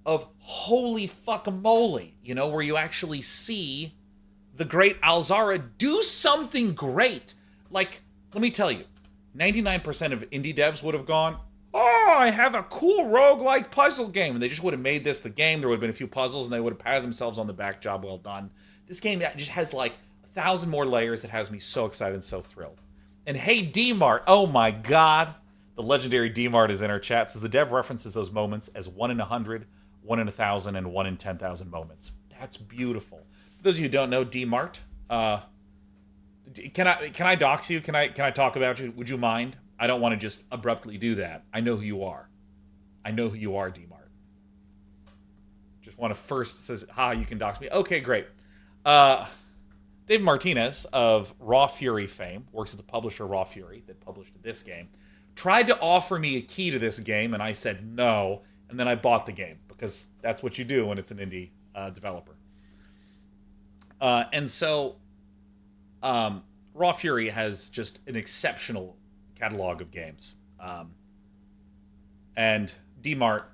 of holy fuck-a-moly, you know, where you actually see the great Alzara do something great. Like, let me tell you, 99% of indie devs would have gone, oh, I have a cool roguelike puzzle game. And they just would have made this the game. There would have been a few puzzles, and they would have patted themselves on the back. Job well done. This game just has, like, 1,000 more layers that has me so excited and so thrilled. And hey, D-Mart, oh my god. The legendary D-Mart is in our chat. Says the dev references those moments as 1 in 100, 1 in 1,000, and 1 in 10,000 moments. That's beautiful. For those of you who don't know, D-Mart, can I dox you? Can I talk about you? Would you mind? I don't want to just abruptly do that. I know who you are. I know who you are, D-Mart. Just want to first says, you can dox me. Okay, great. Dave Martinez of Raw Fury fame, works at the publisher Raw Fury that published this game, tried to offer me a key to this game, and I said no, and then I bought the game, because that's what you do when it's an indie developer. And so Raw Fury has just an exceptional catalog of games. And D-Mart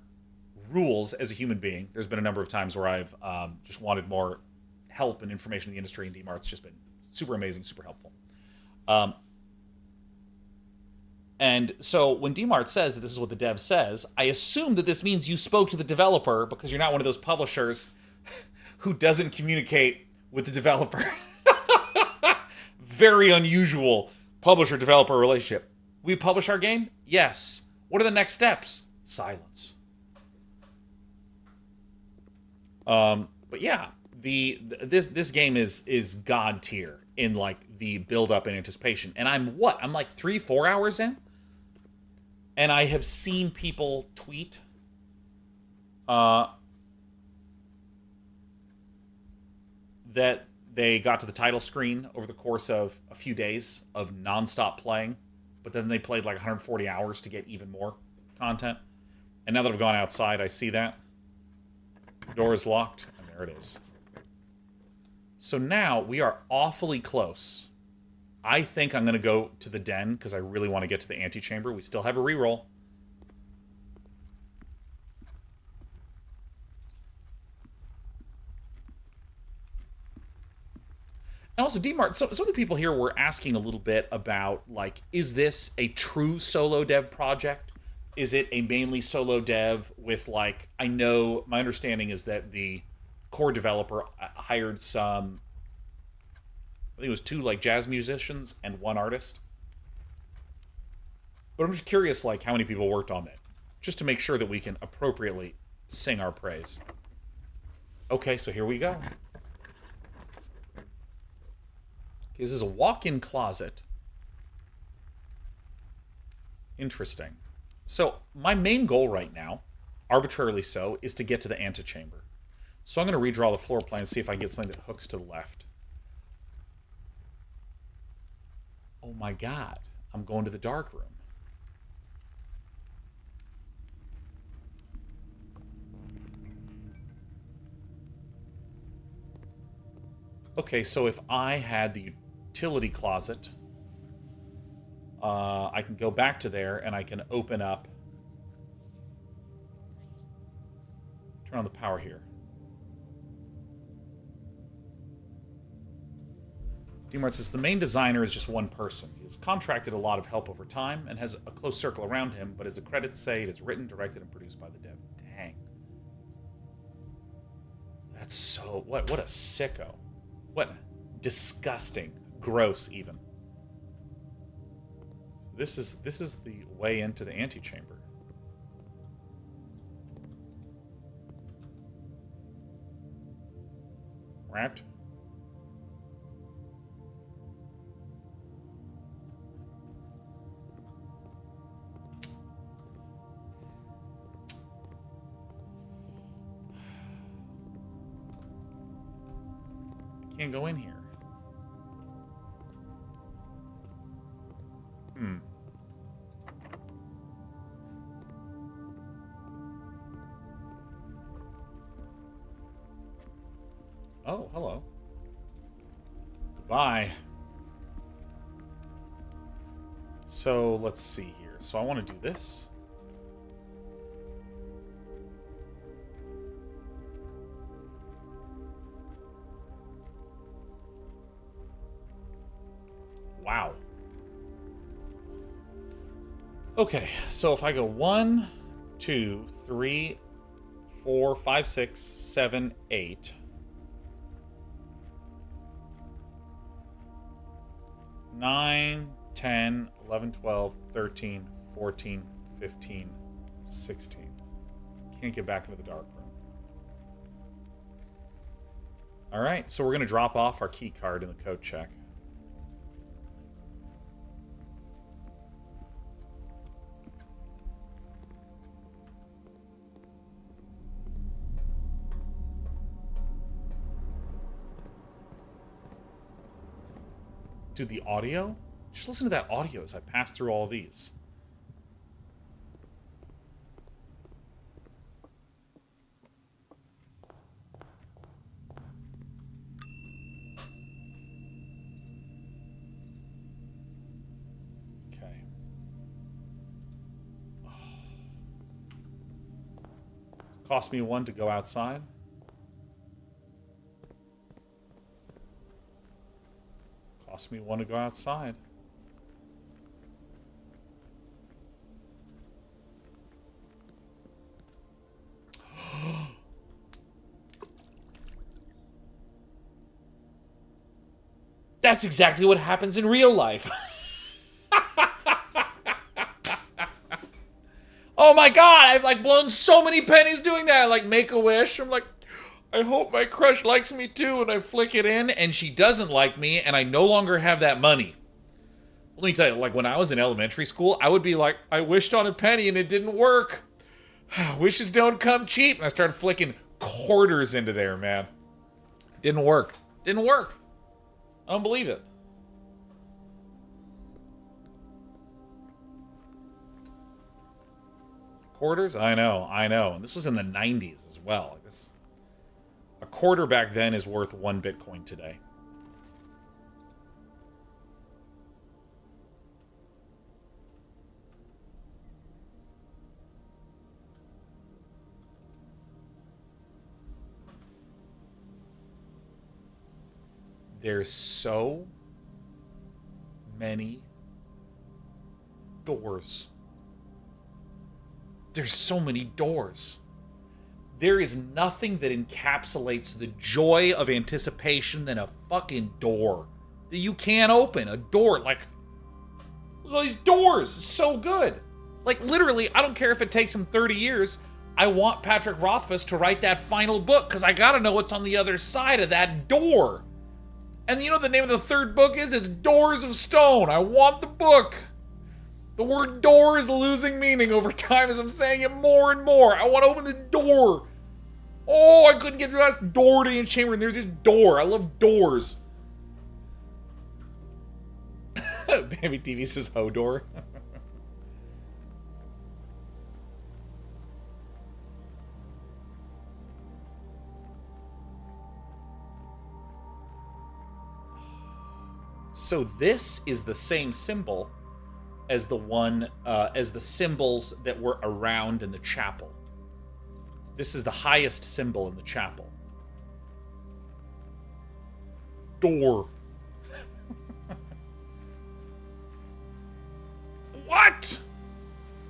rules as a human being. There's been a number of times where I've just wanted more help and information in the industry, and D-Mart's just been super amazing, super helpful. And so when D-Mart says that this is what the dev says, I assume that this means you spoke to the developer, because you're not one of those publishers who doesn't communicate with the developer. Very unusual publisher-developer relationship. We publish our game? Yes. What are the next steps? Silence. But yeah, this game is god tier in like the build up and anticipation. And I'm like 3-4 hours in, and I have seen people tweet that they got to the title screen over the course of a few days of nonstop playing, but then they played like 140 hours to get even more content. And now that I've gone outside, I see that. The door is locked, and there it is. So now we are awfully close. I think I'm going to go to the den because I really want to get to the antechamber. We still have a reroll. And also, D-Mart, so some of the people here were asking a little bit about, like, is this a true solo dev project? Is it a mainly solo dev with, like, I know, my understanding is that the core developer hired some, I think it was 2, like, jazz musicians and 1 artist. But I'm just curious, like, how many people worked on that, just to make sure that we can appropriately sing our praise. Okay, so here we go. This is a walk-in closet. Interesting. So my main goal right now, arbitrarily so, is to get to the antechamber. So I'm going to redraw the floor plan and see if I can get something that hooks to the left. Oh my god. I'm going to the darkroom. Okay, so if I had the utility closet, I can go back to there and I can open up, turn on the power here. D-Mart says the main designer is just one person. He has contracted a lot of help over time and has a close circle around him, but as the credits say, it is written, directed, and produced by the dev. Dang. That's so... What a sicko. What disgusting, gross even. This is the way into the antechamber. Right? I can't go in here. Oh, hello. Goodbye. So, let's see here. So I want to do this. Wow. Okay, so if I go 1, 2, 3, 4, 5, 6, 7, 8. 9, 10, 11, 12, 13, 14, 15, 16. Can't get back into the dark room. Alright, so we're going to drop off our key card in the code check. Dude, the audio? Just listen to that audio as I pass through all these. Okay. Cost me 1 to go outside. Cost me 1 to go outside. That's exactly what happens in real life. Oh my god, I've like blown so many pennies doing that. I like make a wish. I'm like, I hope my crush likes me too, and I flick it in, and she doesn't like me, and I no longer have that money. Let me tell you, like when I was in elementary school, I would be like, I wished on a penny and it didn't work. Wishes don't come cheap. And I started flicking quarters into there, man. Didn't work. Didn't work. I don't believe it. Quarters? I know. And this was in the 90s as well. Like this, a quarter back then is worth 1 Bitcoin today. There's so many doors. There's so many doors. There is nothing that encapsulates the joy of anticipation than a fucking door that you can't open. A door, like, look at all these doors. It's so good. Like, literally, I don't care if it takes him 30 years. I want Patrick Rothfuss to write that final book because I gotta know what's on the other side of that door. And you know what the name of the 3rd book is? It's Doors of Stone. I want the book. The word door is losing meaning over time as I'm saying it more and more. I want to open the door. Oh, I couldn't get through that door to the antechamber, and there's this door. I love doors. Baby TV says Hodor. So this is the same symbol as the one, as the symbols that were around in the chapel. This is the highest symbol in the chapel. Door. What?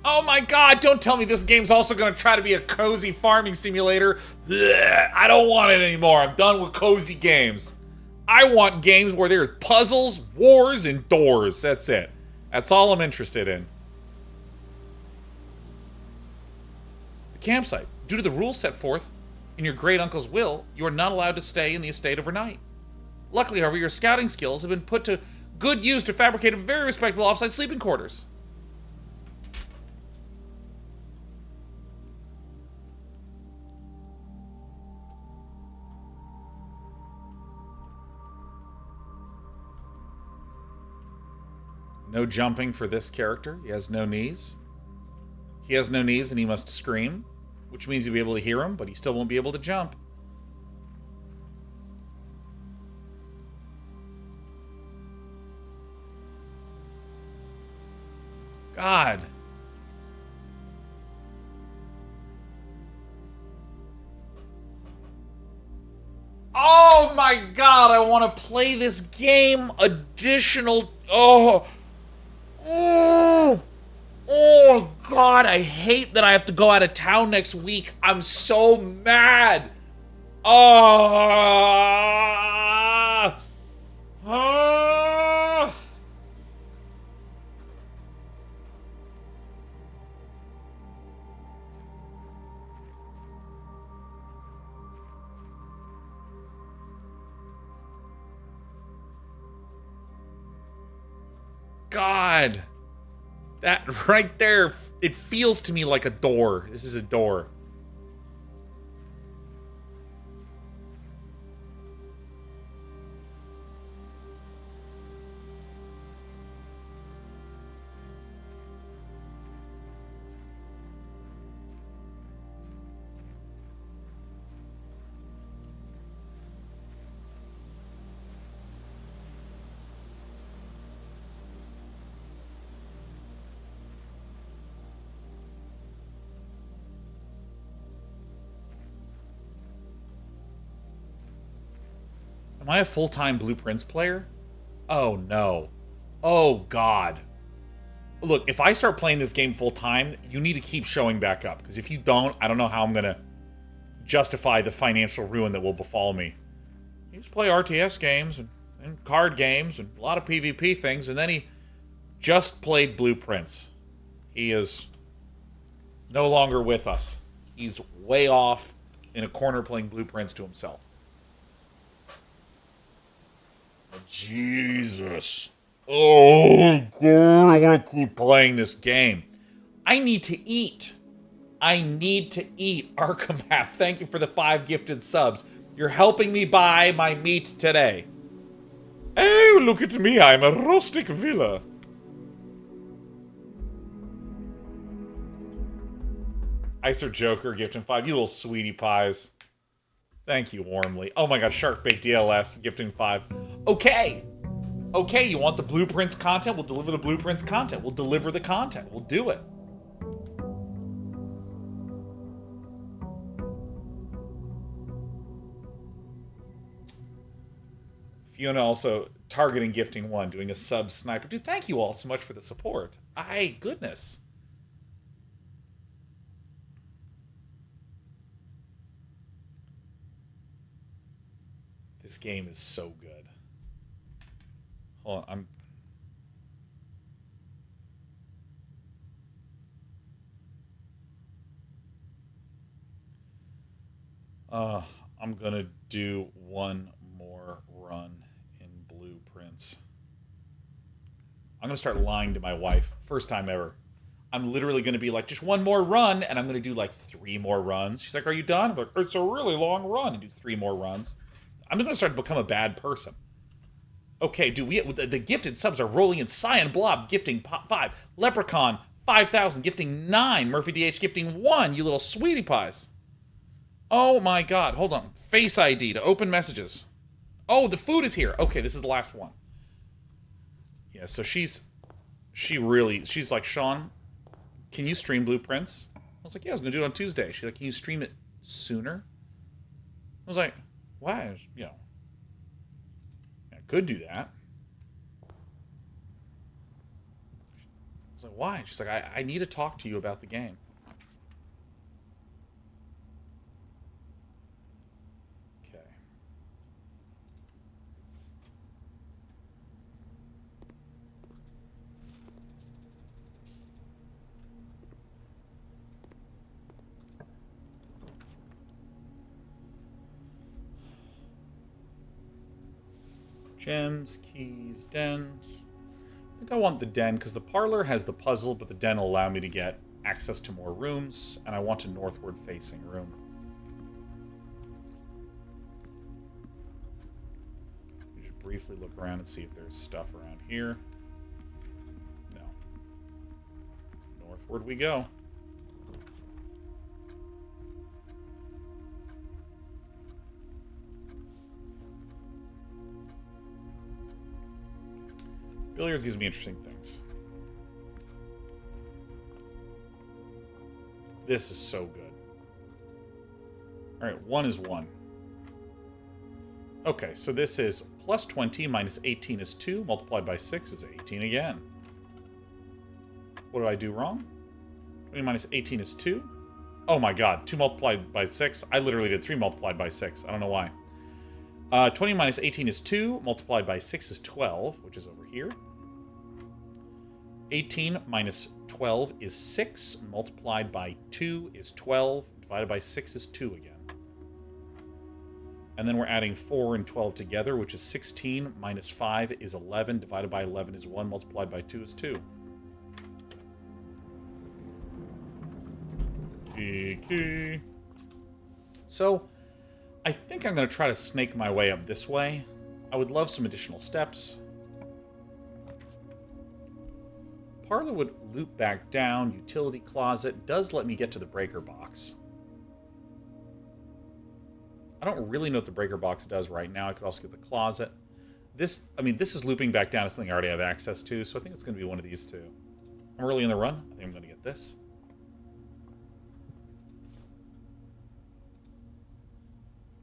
Oh my god, don't tell me this game's also gonna try to be a cozy farming simulator. Ugh, I don't want it anymore. I'm done with cozy games. I want games where there's puzzles, wars, and doors. That's it. That's all I'm interested in. The campsite. Due to the rules set forth in your great uncle's will, you are not allowed to stay in the estate overnight. Luckily, however, your scouting skills have been put to good use to fabricate a very respectable offsite sleeping quarters. No jumping for this character. He has no knees. He has no knees and he must scream, which means you'll be able to hear him, but he still won't be able to jump. God. Oh my god, I want to play this game additional... Oh... Oh, oh god, I hate that I have to go out of town next week. I'm so mad. Oh, God. That right there, it feels to me like a door. This is a door. Am I a full-time Blueprints player? Oh, no. Oh, God. Look, if I start playing this game full-time, you need to keep showing back up. Because if you don't, I don't know how I'm going to justify the financial ruin that will befall me. He used to play RTS games and card games and a lot of PvP things, and then he just played Blueprints. He is no longer with us. He's way off in a corner playing Blueprints to himself. Jesus. Oh, God, I want to keep playing this game. I need to eat. I need to eat. Arkhamath, thank you for the 5 gifted subs. You're helping me buy my meat today. Oh, look at me. I'm a rustic villa. Icer Joker, gifting 5. You little sweetie pies. Thank you warmly. Oh my god, Sharkbait DLS gifting 5. Okay. Okay, you want the Blueprints content? We'll deliver the Blueprints content. We'll deliver the content. We'll do it. Fiona also targeting gifting 1, doing a sub sniper. Dude, thank you all so much for the support. Goodness. This game is so good. Hold on, I'm gonna do one more run in Blueprints. I'm gonna start lying to my wife. First time ever. I'm literally gonna be like, just one more run, and I'm gonna do like 3 more runs. She's like, are you done? I'm like, it's a really long run, and do 3 more runs. I'm gonna start to become a bad person. Okay, the gifted subs are rolling in. Cyan Blob gifting 5. Leprechaun 5,000 gifting 9. Murphy DH gifting 1. You little sweetie pies. Oh my god, hold on. Face ID to open messages. Oh, the food is here. Okay, this is the last one. Yeah, so she's like, Sean, can you stream Blueprints? I was like, yeah, I was gonna do it on Tuesday. She's like, can you stream it sooner? I was like, why? You know, I could do that. I was like, why? She's like, I need to talk to you about the game. Okay. Gems, keys, dens. I think I want the den because the parlor has the puzzle, but the den will allow me to get access to more rooms, and I want a northward facing room. Just briefly look around and see if there's stuff around here. No. Northward we go. Billiards gives me interesting things. This is so good. Alright, 1 is 1. Okay, so this is plus 20 minus 18 is 2, multiplied by 6 is 18 again. What did I do wrong? 20 minus 18 is 2. Oh my god, 2 multiplied by 6. I literally did 3 multiplied by 6. I don't know why. 20 minus 18 is 2, multiplied by 6 is 12, which is over here. 18 minus 12 is 6, multiplied by 2 is 12, divided by 6 is 2 again. And then we're adding 4 and 12 together, which is 16, minus 5 is 11, divided by 11 is 1, multiplied by 2 is 2. Key. So, I think I'm going to try to snake my way up this way. I would love some additional steps. Parlor would loop back down. Utility closet does let me get to the breaker box. I don't really know what the breaker box does right now. I could also get the closet. This is looping back down to something I already have access to, so I think it's going to be one of these two. I'm early in the run. I think I'm going to get this.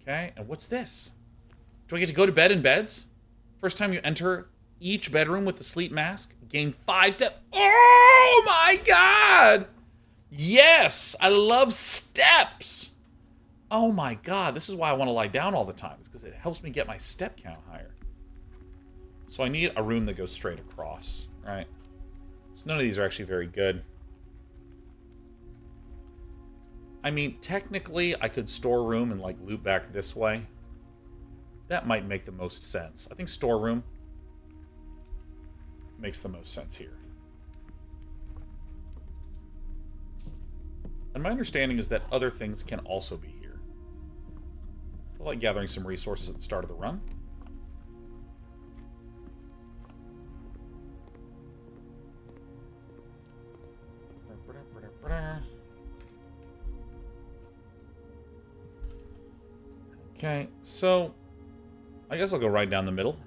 Okay, and what's this? Do I get to go to bed in beds? First time you enter each bedroom with the sleep mask, gain 5 steps. Oh my god! Yes! I love steps! Oh my god, this is why I want to lie down all the time. It's because it helps me get my step count higher. So I need a room that goes straight across, right? So none of these are actually very good. I mean, technically, I could storeroom and, like, loop back this way. That might make the most sense. I think storeroom makes the most sense here. And my understanding is that other things can also be here. I like gathering some resources at the start of the run. Okay, so I guess I'll go right down the middle.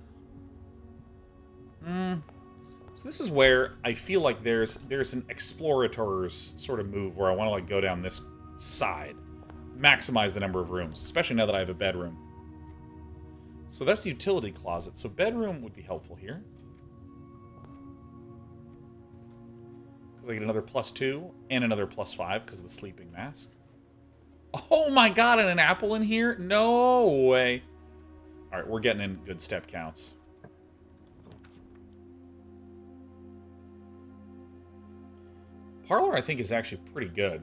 So this is where I feel like there's an explorator's sort of move where I want to like go down this side, maximize the number of rooms, especially now that I have a bedroom. So that's the utility closet. So bedroom would be helpful here. Because I get another +2 and another +5 because of the sleeping mask. Oh my god, and an apple in here? No way. Alright, we're getting in good step counts. Parlor, I think, is actually pretty good.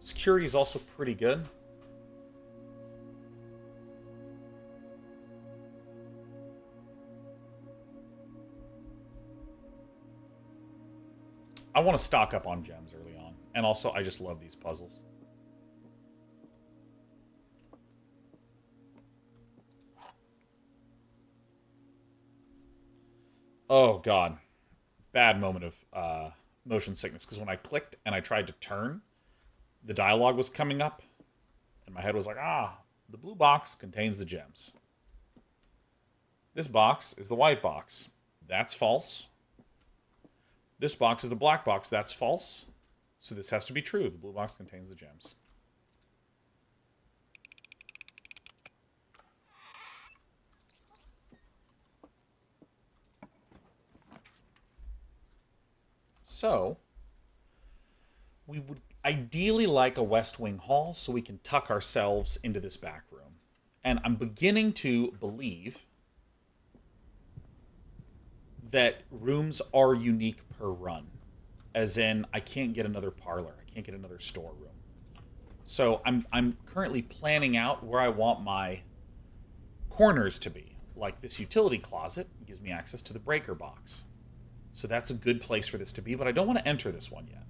Security is also pretty good. I want to stock up on gems early on. And also, I just love these puzzles. Oh, God. Bad moment of motion sickness. Because when I clicked and I tried to turn, the dialogue was coming up. And my head was like, the blue box contains the gems. This box is the white box. That's false. This box is the black box. That's false. So this has to be true. The blue box contains the gems. So, we would ideally like a West Wing hall so we can tuck ourselves into this back room. And I'm beginning to believe that rooms are unique per run. As in, I can't get another parlor. I can't get another storeroom. So I'm currently planning out where I want my corners to be. Like this utility closet gives me access to the breaker box. So that's a good place for this to be, but I don't want to enter this one yet.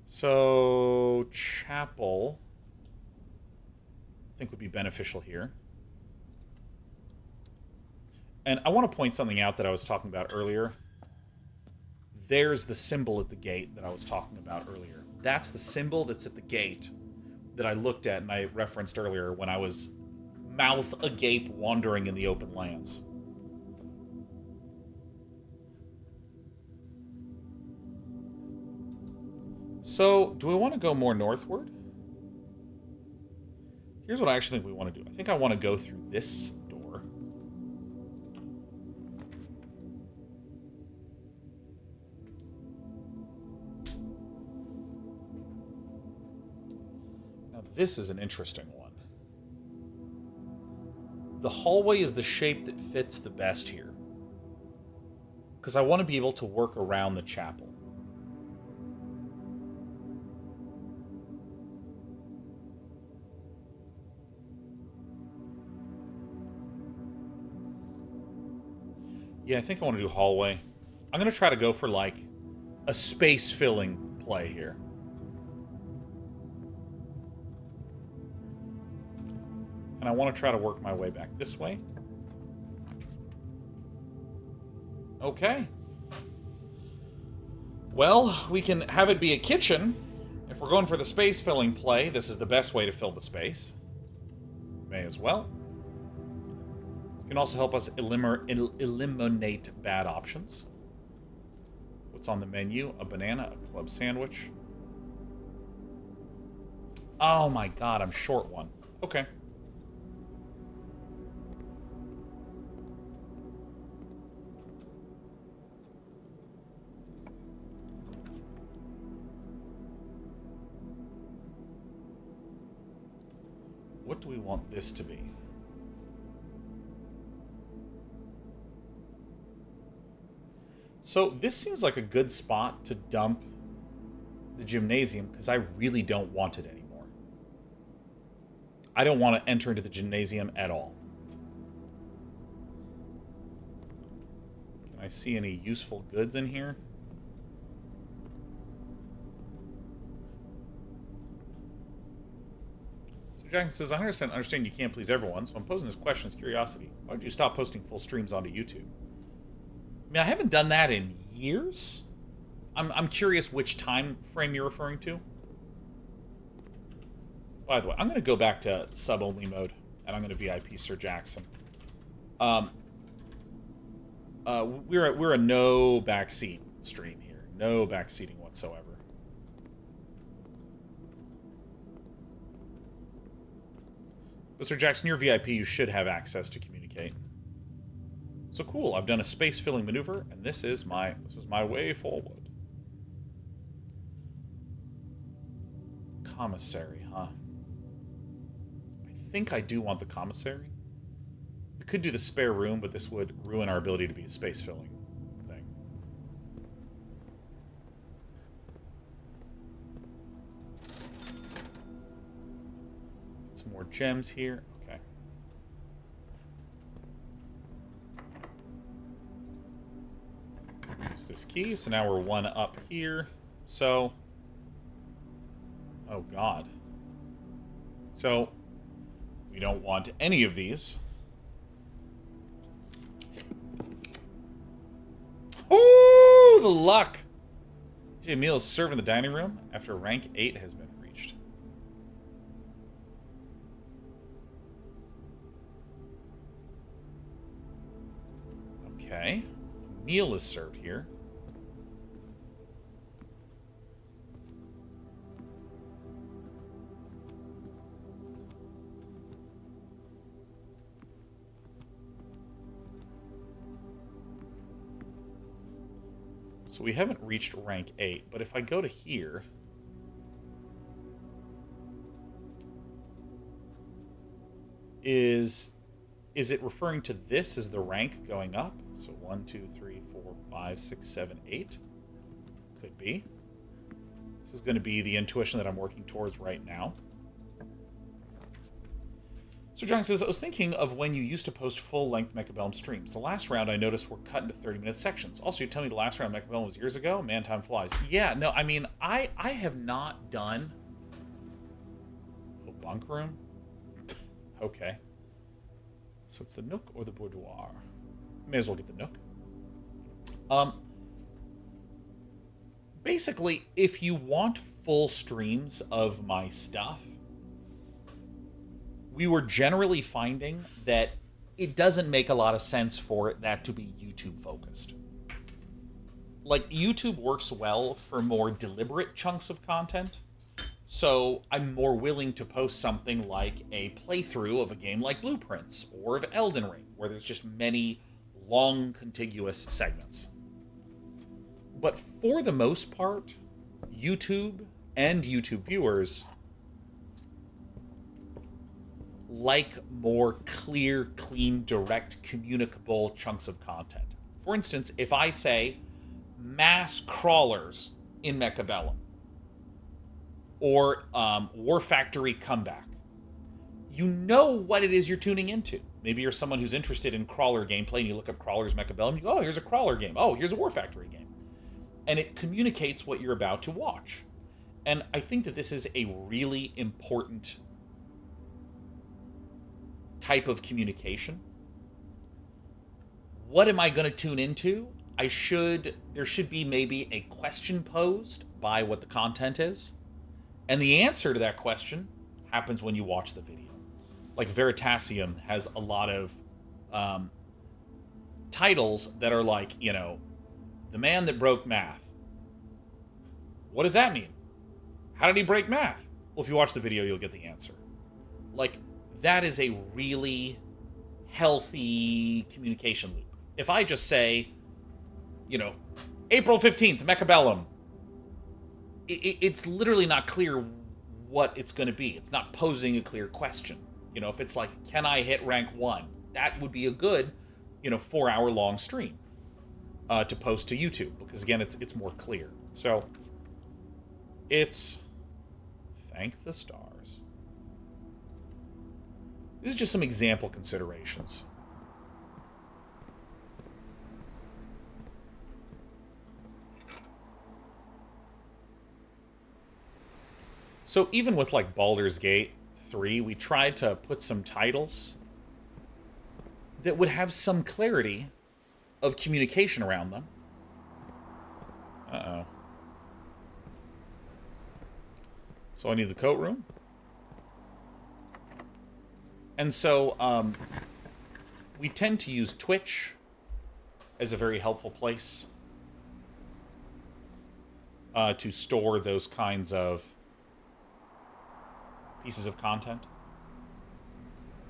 So, chapel, I think would be beneficial here. And I want to point something out that I was talking about earlier. There's the symbol at the gate that I was talking about earlier. That's the symbol that's at the gate that I looked at and I referenced earlier when I was mouth agape wandering in the open lands. So, do we want to go more northward? Here's what I actually think we want to do. I think I want to go through this door. Now, this is an interesting one. The hallway is the shape that fits the best here. Because I want to be able to work around the chapel. Yeah, I think I want to do hallway. I'm going to try to go for, like, a space-filling play here. And I want to try to work my way back this way. Okay. Well, we can have it be a kitchen. If we're going for the space-filling play, this is the best way to fill the space. May as well. It can also help us eliminate bad options. What's on the menu? A banana, a club sandwich. Oh my god, I'm short one. Okay. What do we want this to be? So this seems like a good spot to dump the gymnasium because I really don't want it anymore. I don't want to enter into the gymnasium at all. Can I see any useful goods in here? Jackson says, I understand you can't please everyone, so I'm posing this question as curiosity. Why don't you stop posting full streams onto YouTube? I mean, I haven't done that in years. I'm curious which time frame you're referring to. By the way, I'm going to go back to sub-only mode, and I'm going to VIP Sir Jackson. We're a no backseat stream here. No backseating whatsoever. Mr. Jackson, you're VIP. You should have access to communicate. So cool. I've done a space-filling maneuver, and this is my way forward. Commissary, huh? I think I do want the commissary. We could do the spare room, but this would ruin our ability to be a space-filling thing. Get some more gems here. Okay. Use this key, so now we're one up here. So... oh, God. So, we don't want any of these. Oh, the luck! A meal is served in the dining room after rank 8 has been reached. Okay. A meal is served here. So we haven't reached rank 8, but if I go to here... Is it referring to this as the rank going up? So 1, 2, 3, 4, 5, 6, 7, 8? Could be. This is going to be the intuition that I'm working towards right now. So John says, I was thinking of when you used to post full-length Mechabellum streams. The last round I noticed were cut into 30-minute sections. Also, you tell me the last round Mechabellum was years ago? Man, time flies. Yeah, no, I mean, I have not done... Oh, bunk room? Okay. So it's the nook or the boudoir? May as well get the nook. Basically, if you want full streams of my stuff, we were generally finding that it doesn't make a lot of sense for that to be YouTube-focused. Like, YouTube works well for more deliberate chunks of content, so I'm more willing to post something like a playthrough of a game like Blueprints, or of Elden Ring, where there's just many long, contiguous segments. But for the most part, YouTube and YouTube viewers like more clear, clean, direct, communicable chunks of content. For instance, if I say mass crawlers in Mechabellum or War Factory Comeback, you know what it is you're tuning into. Maybe you're someone who's interested in crawler gameplay, and you look up Crawler's Mechabellum, you go, oh, here's a crawler game. Oh, here's a War Factory game. And it communicates what you're about to watch. And I think that this is a really important type of communication. What am I going to tune into? There should be maybe a question posed by what the content is. And the answer to that question happens when you watch the video. Like Veritasium has a lot of titles that are like, you know, The Man That Broke Math. What does that mean? How did he break math? Well, if you watch the video, you'll get the answer. Like, that is a really healthy communication loop. If I just say, you know, April 15th, Mechabellum, it's literally not clear what it's going to be. It's not posing a clear question. You know, if it's like, can I hit rank 1? That would be a good, you know, 4-hour-long stream to post to YouTube. Because, again, it's more clear. So, it's... Thank the stars. This is just some example considerations. So even with like Baldur's Gate 3, we tried to put some titles that would have some clarity of communication around them. Uh-oh. So I need the coat room. And so we tend to use Twitch as a very helpful place to store those kinds of pieces of content.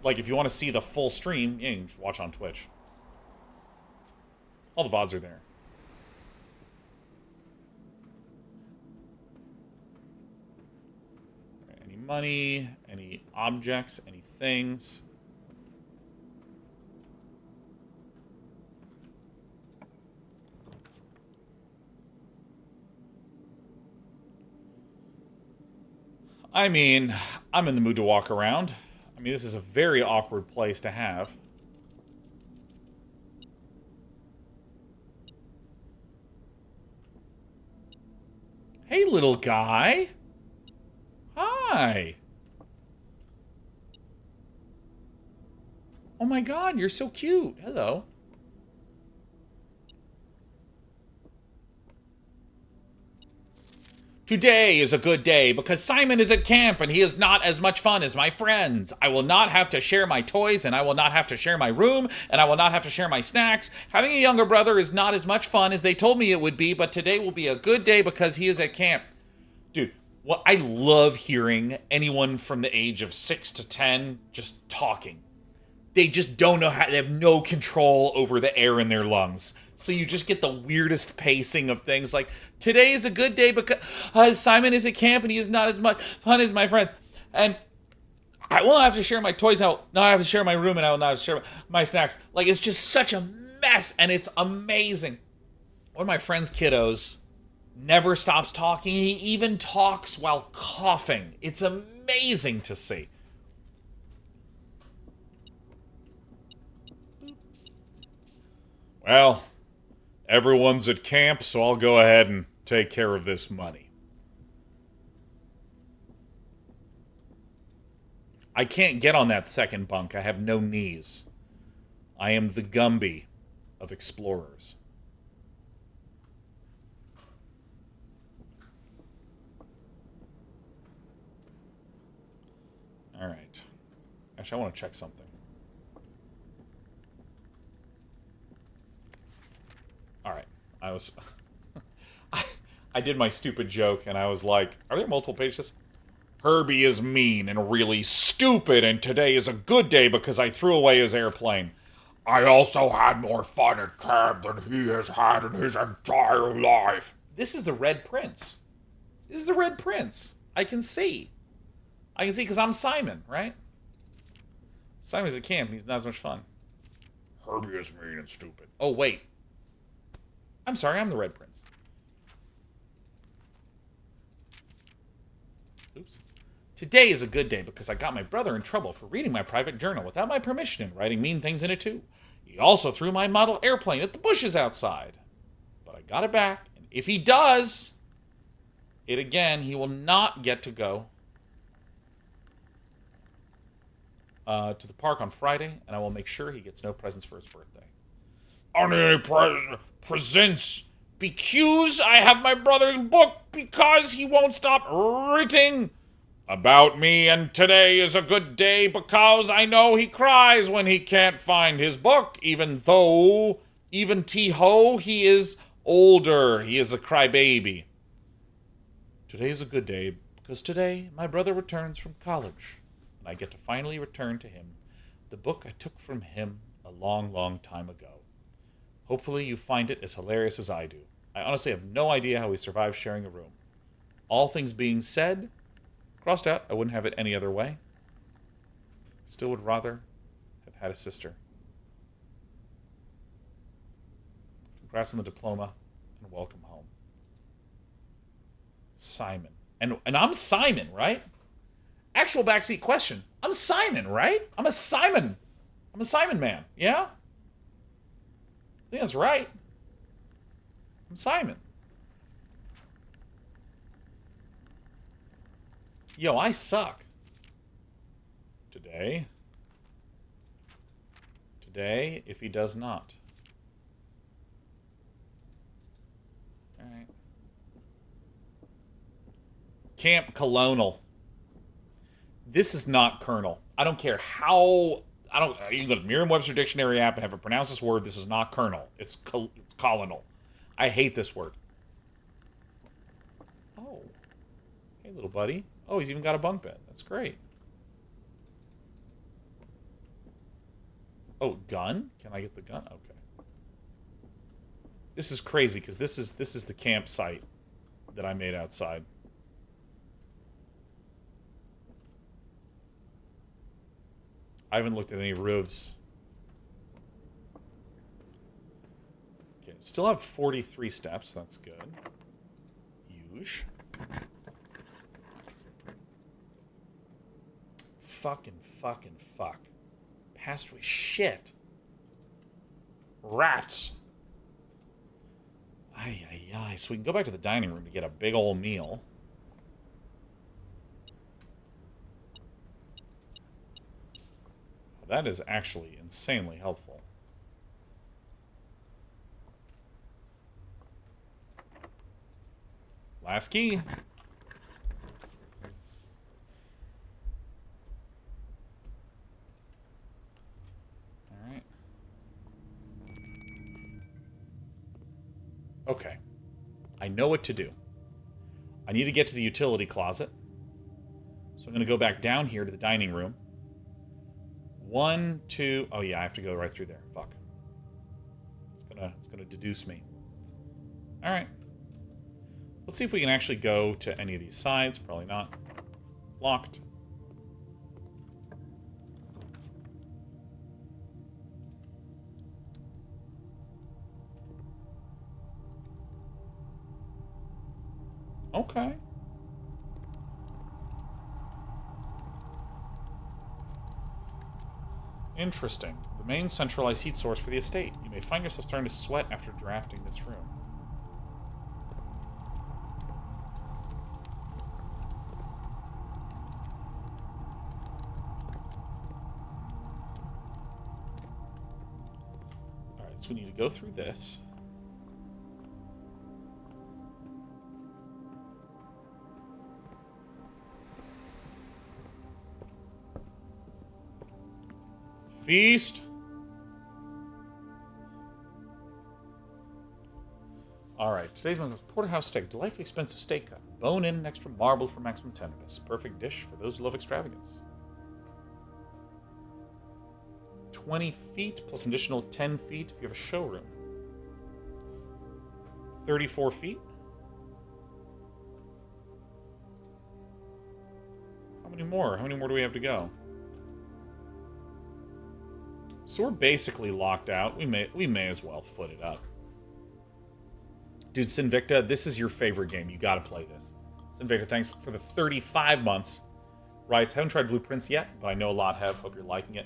Like, if you want to see the full stream, yeah, you can just watch on Twitch. All the VODs are there. Any money, any objects, any things. I mean, I'm in the mood to walk around. I mean, this is a very awkward place to have. Hey, little guy. Hi. Oh my god, you're so cute. Hello. Today is a good day because Simon is at camp and he is not as much fun as my friends. I will not have to share my toys and I will not have to share my room and I will not have to share my snacks. Having a younger brother is not as much fun as they told me it would be, but today will be a good day because he is at camp. Dude, what I love hearing anyone from the age of 6 to 10 just talking. They just don't know how, they have no control over the air in their lungs. So you just get the weirdest pacing of things like, today is a good day because Simon is at camp and he is not as much fun as my friends. And I will not have to share my toys. I will not have to share my room and I will not have to share my snacks. Like, it's just such a mess and it's amazing. One of my friend's kiddos never stops talking. He even talks while coughing. It's amazing to see. Well, everyone's at camp, so I'll go ahead and take care of this money. I can't get on that second bunk. I have no knees. I am the Gumby of explorers. All right. Actually, I want to check something. All right, I did my stupid joke, and I was like, are there multiple pages? Herbie is mean and really stupid, and today is a good day because I threw away his airplane. I also had more fun at camp than he has had in his entire life. This is the Red Prince. This is the Red Prince. I can see because I'm Simon, right? Simon's at camp, and he's not as much fun. Herbie is mean and stupid. Oh, wait. I'm sorry, I'm the Red Prince. Oops. Today is a good day because I got my brother in trouble for reading my private journal without my permission and writing mean things in it too. He also threw my model airplane at the bushes outside. But I got it back, and if he does it again, he will not get to go to the park on Friday, and I will make sure he gets no presents for his birthday. Aren't any presents? Because I have my brother's book because he won't stop writing about me, and today is a good day because I know he cries when he can't find his book, even though, even T-Ho, he is older. He is a crybaby. Today is a good day because today my brother returns from college, and I get to finally return to him the book I took from him a long, long time ago. Hopefully you find it as hilarious as I do. I honestly have no idea how we survived sharing a room. All things being said, crossed out, I wouldn't have it any other way. Still would rather have had a sister. Congrats on the diploma, and welcome home. Simon. And I'm Simon, right? Actual backseat question. I'm Simon, right? I'm a Simon man, yeah? I think that's right. I'm Simon. Yo, I suck. Today, if he does not. Alright. Camp Colonel. This is not Colonel. I don't care how... you can go to Merriam-Webster Dictionary app and have it pronounce this word. This is not Colonel. It's colonel. I hate this word. Oh. Hey, little buddy. Oh, he's even got a bunk bed. That's great. Oh, gun? Can I get the gun? Okay. This is crazy because this is the campsite that I made outside. I haven't looked at any roofs. Okay, still have 43 steps. That's good. Huge. Fucking fuck. Pastry shit. Rats. Ay. So we can go back to the dining room to get a big old meal. That is actually insanely helpful. Last key. Alright. Okay. I know what to do. I need to get to the utility closet. So I'm going to go back down here to the dining room. 1, 2... Oh, yeah, I have to go right through there. Fuck. It's gonna deduce me. Alright. Let's see if we can actually go to any of these sides. Probably not. Locked. Okay. Interesting. The main centralized heat source for the estate. You may find yourself starting to sweat after drafting this room. Alright, so we need to go through this. Feast. Alright, today's menu is porterhouse steak. Delightfully expensive steak cut. Bone in and extra marble for maximum tenderness. Perfect dish for those who love extravagance. 20 feet plus an additional 10 feet if you have a showroom. 34 feet. How many more? How many more do we have to go? So we're basically locked out. We may as well foot it up. Dude, Sinvicta, this is your favorite game. You gotta play this. Sinvicta, thanks for the 35 months. writes, haven't tried Blueprints yet, but I know a lot have. Hope you're liking it.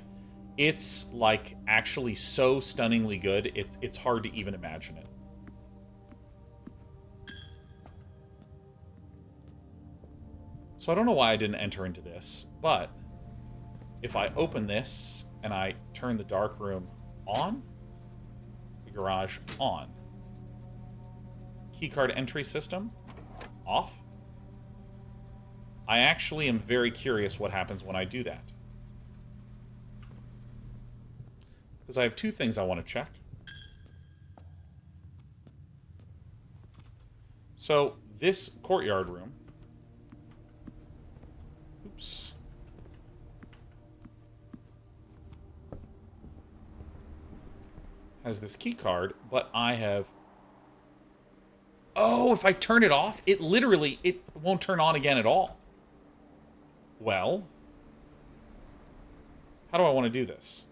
It's like actually so stunningly good, it's hard to even imagine it. So I don't know why I didn't enter into this, but if I open this and I turn the darkroom on, the garage on, keycard entry system off, I actually am very curious what happens when I do that. Because I have two things I want to check. So, this courtyard room... Oops. Has this key card, but I have... Oh, if I turn it off, it won't turn on again at all. Well, how do I want to do this?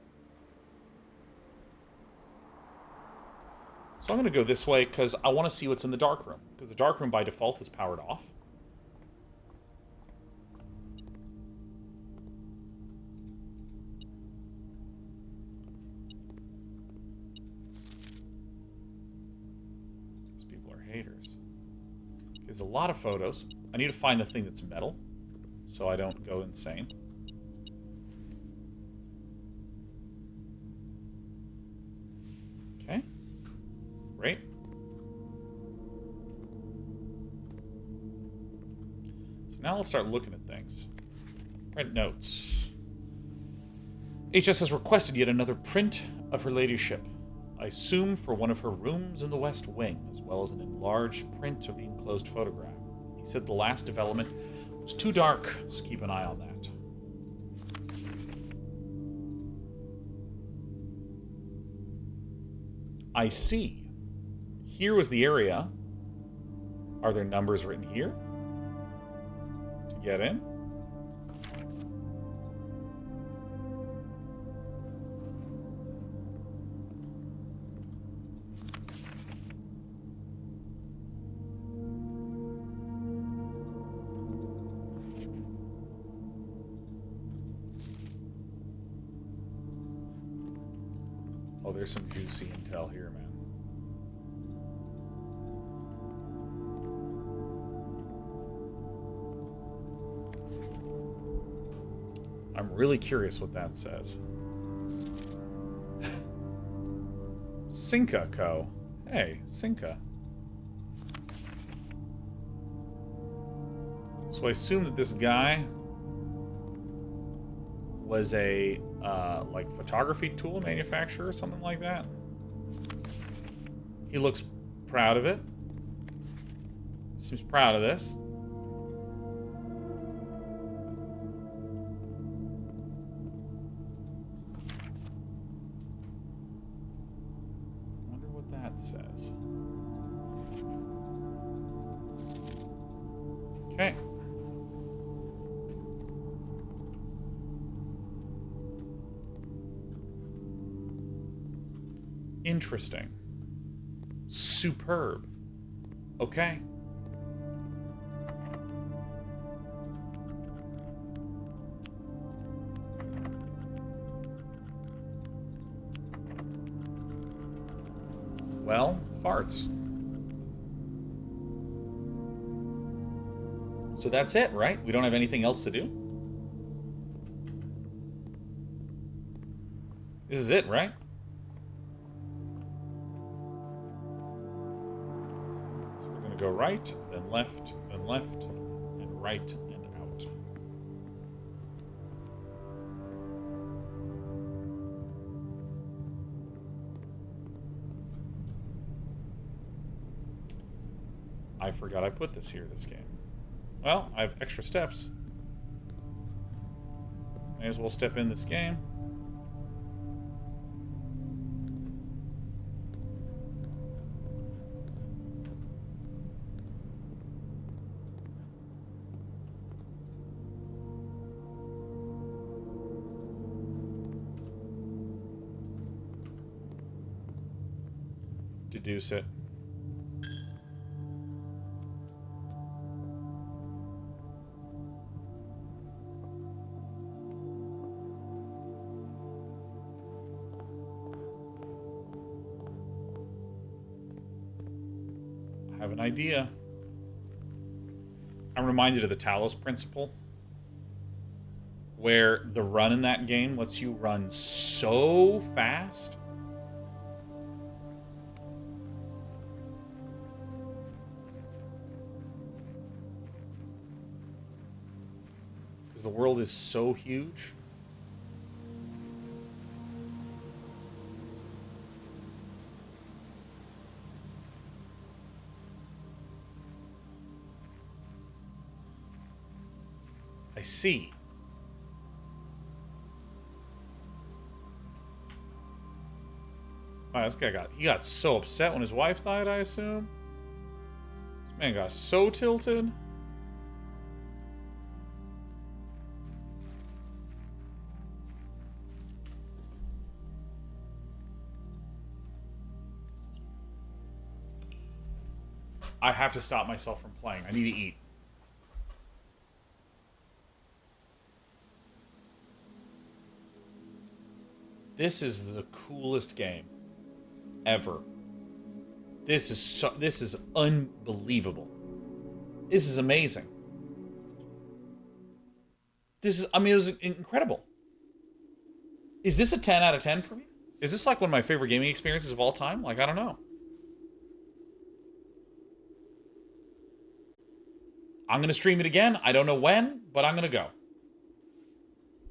So I'm going to go this way because I want to see what's in the darkroom. Because the darkroom by default is powered off. These people are haters. There's a lot of photos. I need to find the thing that's metal so I don't go insane. Okay. Great. So now let's start looking at things. Print notes. HS has requested yet another print of her ladyship. I assume for one of her rooms in the West Wing, as well as an enlarged print of the enclosed photograph. He said the last development was too dark, so keep an eye on that. I see. Here was the area. Are there numbers written here to get in? Oh, there's some juicy intel here, man. I'm really curious what that says. Sinka Co. Hey, Sinka. So I assume that this guy was a like photography tool manufacturer or something like that. He looks proud of it. Seems proud of this. Wonder what that says. Okay. Interesting. Superb. Okay. Well, farts. So that's it, right? We don't have anything else to do? This is it, right? Go right, then left, and right, and out. I forgot I put this here this game. Well, I have extra steps. May as well step in this game. Deduce it. have an idea. I'm reminded of the Talos principle, where the run in that game lets you run so fast. Because the world is so huge. I see. Wow, this guy got so upset when his wife died, I assume. This man got so tilted. I have to stop myself from playing. I need to eat. This is the coolest game ever. This is unbelievable. This is amazing. I mean, it was incredible. Is this a 10 out of 10 for me? Is this like one of my favorite gaming experiences of all time? Like, I don't know. I'm going to stream it again. I don't know when, but I'm going to go.